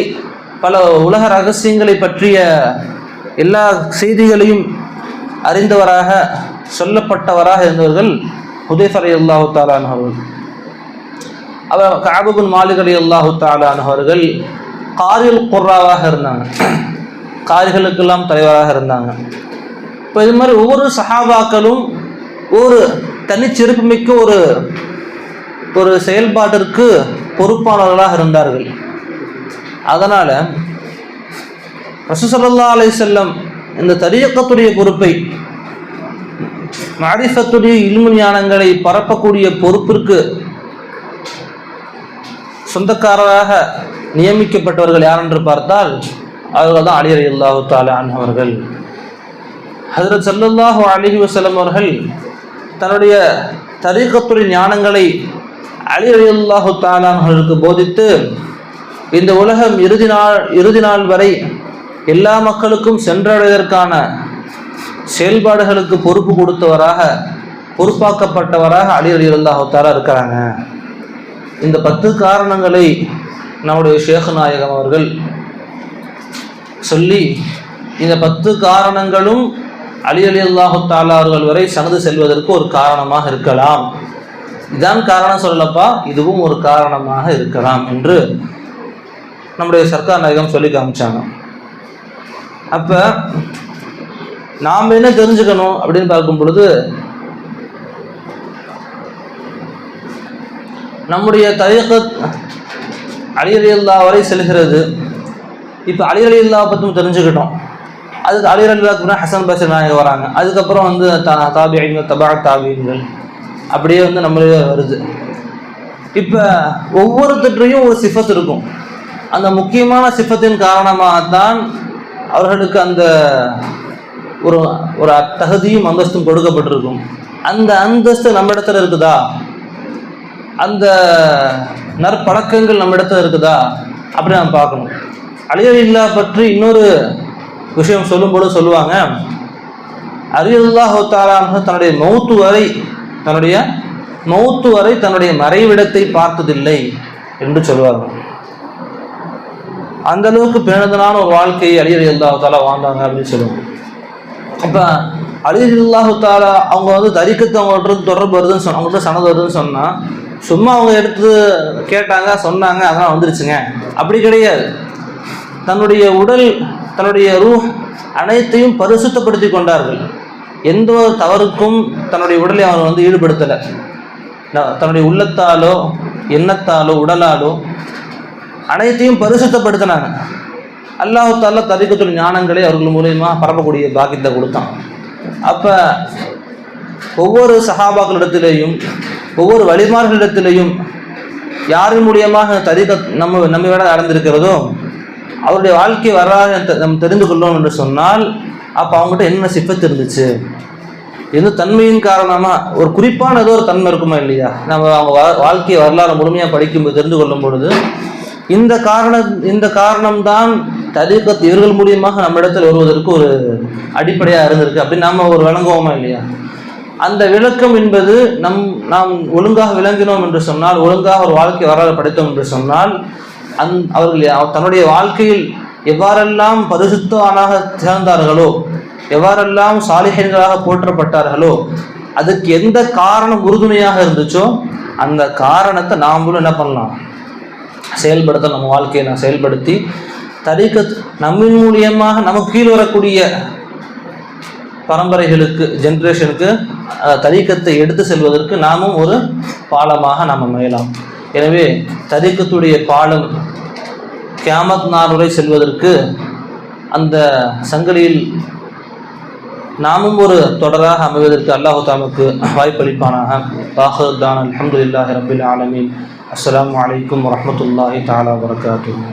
பல உலக ரகசியங்களை பற்றிய எல்லா செய்திகளையும் அறிந்தவராக, சொல்லப்பட்டவராக இருந்தவர்கள் ஹுதைஃபா ரலியல்லாஹு தஆலா அவர்கள். அவர் கஅப் பின் மாலிக் ரலியல்லாஹு தஆலா அவர்கள் காரில் குர்ராவாக இருந்தாங்க, காரிகளுக்கெல்லாம் தலைவராக இருந்தாங்க. இப்போ இது மாதிரி ஒவ்வொரு சஹாபாக்களும் ஒரு தனிச்சிறப்புமிக்க ஒரு செயல்பாட்டிற்கு பொறுப்பாளர்களாக இருந்தார்கள். அதனால் ரசூல் ஸல்லல்லாஹு அலைஹி வஸல்லம் இந்த தரீக்கத்துடைய பொறுப்பை, மாரிஃபத்துடைய இல்மு ஞானங்களை பரப்பக்கூடிய பொறுப்பிற்கு சொந்தக்காரராக நியமிக்கப்பட்டவர்கள் யார் என்று பார்த்தால் அவர்கள் தான் அலி ரலியல்லாஹு தஆலா அன்ஹு அவர்கள். ஹஜ்ரத் ஸல்லல்லாஹு அலைஹி வஸல்லம் அவர்கள் தன்னுடைய தரீக்கத்துடைய ஞானங்களை அலி ரலியல்லாஹு தஆலா அவர்களுக்கு போதித்து, இந்த உலகம் இறுதி நாள் வரை எல்லா மக்களுக்கும் சென்றடைவதற்கான செயல்பாடுகளுக்கு பொறுப்பு கொடுத்தவராக, பொறுப்பாக்கப்பட்டவராக அலி ரலியல்லாஹு தஆலா இருக்கிறாங்க. இந்த 10 காரணங்களை நம்முடைய ஷேக் நாயகம் அவர்கள் சொல்லி, இந்த 10 காரணங்களும் அலி ரலியல்லாஹு தஆலா அவர்கள் வரை சனது செல்வதற்கு ஒரு காரணமாக இருக்கலாம். இதான் காரணம் சொல்லப்பா, இதுவும் ஒரு காரணமாக இருக்கலாம் என்று நம்முடைய சர்க்கார் நாயகம் சொல்லி காமிச்சாங்க. அப்போ நாம் என்ன தெரிஞ்சுக்கணும் அப்படின்னு பார்க்கும் பொழுது, நம்முடைய தரீகத் அலி ரலியல்லாஹு வரை செல்கிறது. இப்போ அலி ரலியல்லாஹு பற்றி தெரிஞ்சுக்கிட்டோம். அதுக்கு அலி ரலியல்லாஹு ஹசன் பஸ்ரி நாயகம் வராங்க. அதுக்கப்புறம் வந்து தாபிஈன்கள், தபா தாபிஈன்கள் அப்படியே வந்து நம்மளே வருது. இப்போ ஒவ்வொருத்தரையும் ஒரு சிஃபத் இருக்கும். அந்த முக்கியமான சிஃபத்தின் காரணமாகத்தான் அவர்களுக்கு அந்த ஒரு ஒரு தகுதியும் அந்தஸ்தும் கொடுக்கப்பட்டிருக்கும். அந்த அந்தஸ்து நம்ம இடத்துல இருக்குதா, அந்த நற்பழக்கங்கள் நம்ம இடத்துல இருக்குதா அப்படி நம்ம பார்க்கணும். அலி ரலியல்லாஹு பற்றி இன்னொரு விஷயம் சொல்லும்போது சொல்லுவாங்க, அலி ரலியல்லாஹு தஆலா தன்னுடைய மௌத்து வரை தன்னுடைய மறைவிடத்தை பார்த்ததில்லை என்று சொல்லுவார்கள். அந்த அளவுக்கு பேணுதலான ஒரு வாழ்க்கையை அலி ரலியல்லாஹு தஆலா வாழ்ந்தாங்க அப்படின்னு சொல்லுவாங்க. அப்போ அலி ரலியல்லாஹு தஆலா அவங்க வந்து தரிக்கத்து அவங்கள்ட்ட தொடர்பு வருதுன்னு அவங்கள்ட்ட சனது வருதுன்னு சொன்னால் சும்மா அவங்க எடுத்து கேட்டாங்க, சொன்னாங்க, அதெல்லாம் வந்துருச்சுங்க அப்படி கிடையாது. தன்னுடைய உடல், தன்னுடைய ரூஹ் அனைத்தையும் பரிசுத்தப்படுத்தி கொண்டார்கள். எந்த ஒரு தவறுக்கும் தன்னுடைய உடலை அவர் வந்து ஈடுபடுத்தலை. தன்னுடைய உள்ளத்தாலோ எண்ணத்தாலோ உடலாலோ அனைத்தையும் பரிசுத்தப்படுத்தினாங்க. அல்லாஹ் தஆலா தரீகத்துல் ஞானங்களை அவர்கள் மூலமா பரப்பக்கூடிய பாக்கியத்தை கொடுத்தான். அப்போ ஒவ்வொரு சஹாபாக்களிடத்திலேயும் ஒவ்வொரு வழிமார்களிடத்திலேயும் யாரின் மூலியமாக தரீகத் நம்ம விட நடந்திருக்கிறதோ அவருடைய வாழ்க்கை வரலாறு நம்ம தெரிந்து கொள்ளணும் என்று சொன்னால் அப்போ அவங்ககிட்ட என்ன சிஃபத் இருந்துச்சு, எந்த தன்மையின் காரணமாக ஒரு குறிப்பான ஏதோ ஒரு தன்மை இருக்குமா இல்லையா. நம்ம அவங்க வாழ்க்கை வரலாறு முழுமையாக படிக்கும்போது தெரிந்து கொள்ளும் பொழுது இந்த காரணம்தான் தரீகத் இவர்கள் மூலியமாக நம்ம இடத்தில் வருவதற்கு ஒரு அடிப்படையாக இருந்திருக்கு அப்படின்னு நம்ம ஒரு விளங்குவோமா இல்லையா. அந்த விளக்கம் என்பது நாம் ஒழுங்காக விளங்கினோம் என்று சொன்னால், ஒழுங்காக ஒரு வாழ்க்கை வரலாறு படைத்தோம் என்று சொன்னால், அவர்கள் தன்னுடைய வாழ்க்கையில் எவ்வாறெல்லாம் பரிசுத்தவானாக திகழ்ந்தார்களோ, எவ்வாறெல்லாம் சாலிஹீன்களாக போற்றப்பட்டார்களோ, அதுக்கு எந்த காரணம் உறுதுணையாக இருந்துச்சோ அந்த காரணத்தை நாமளும் என்ன பண்ணலாம், செயல்படுத்த நம்ம வாழ்க்கையை நான் செயல்படுத்தி தரீகத் நம்மின் மூலியமாக நமக்கு கீழ் வரக்கூடிய பரம்பரைகளுக்கு, ஜென்ரேஷனுக்கு தரீகத்தை எடுத்து செல்வதற்கு நாமும் ஒரு பாலமாக நாம் அமையலாம். எனவே தரீகத்துடைய பாலம் கியாமத் நாள் வரை செல்வதற்கு அந்த சங்கிலியில் நாமும் ஒரு தொடராக அமைவதற்கு அல்லாஹ் தஆலாவுக்கு வாய்ப்பளிப்பானாக. வாஹிர் தானா அல்ஹம்துலில்லாஹி ரப்பில் ஆலமீன். அஸ்ஸலாமு அலைக்கும் வரஹ்மத்துல்லாஹி தஆலா வபரகாத்துஹு.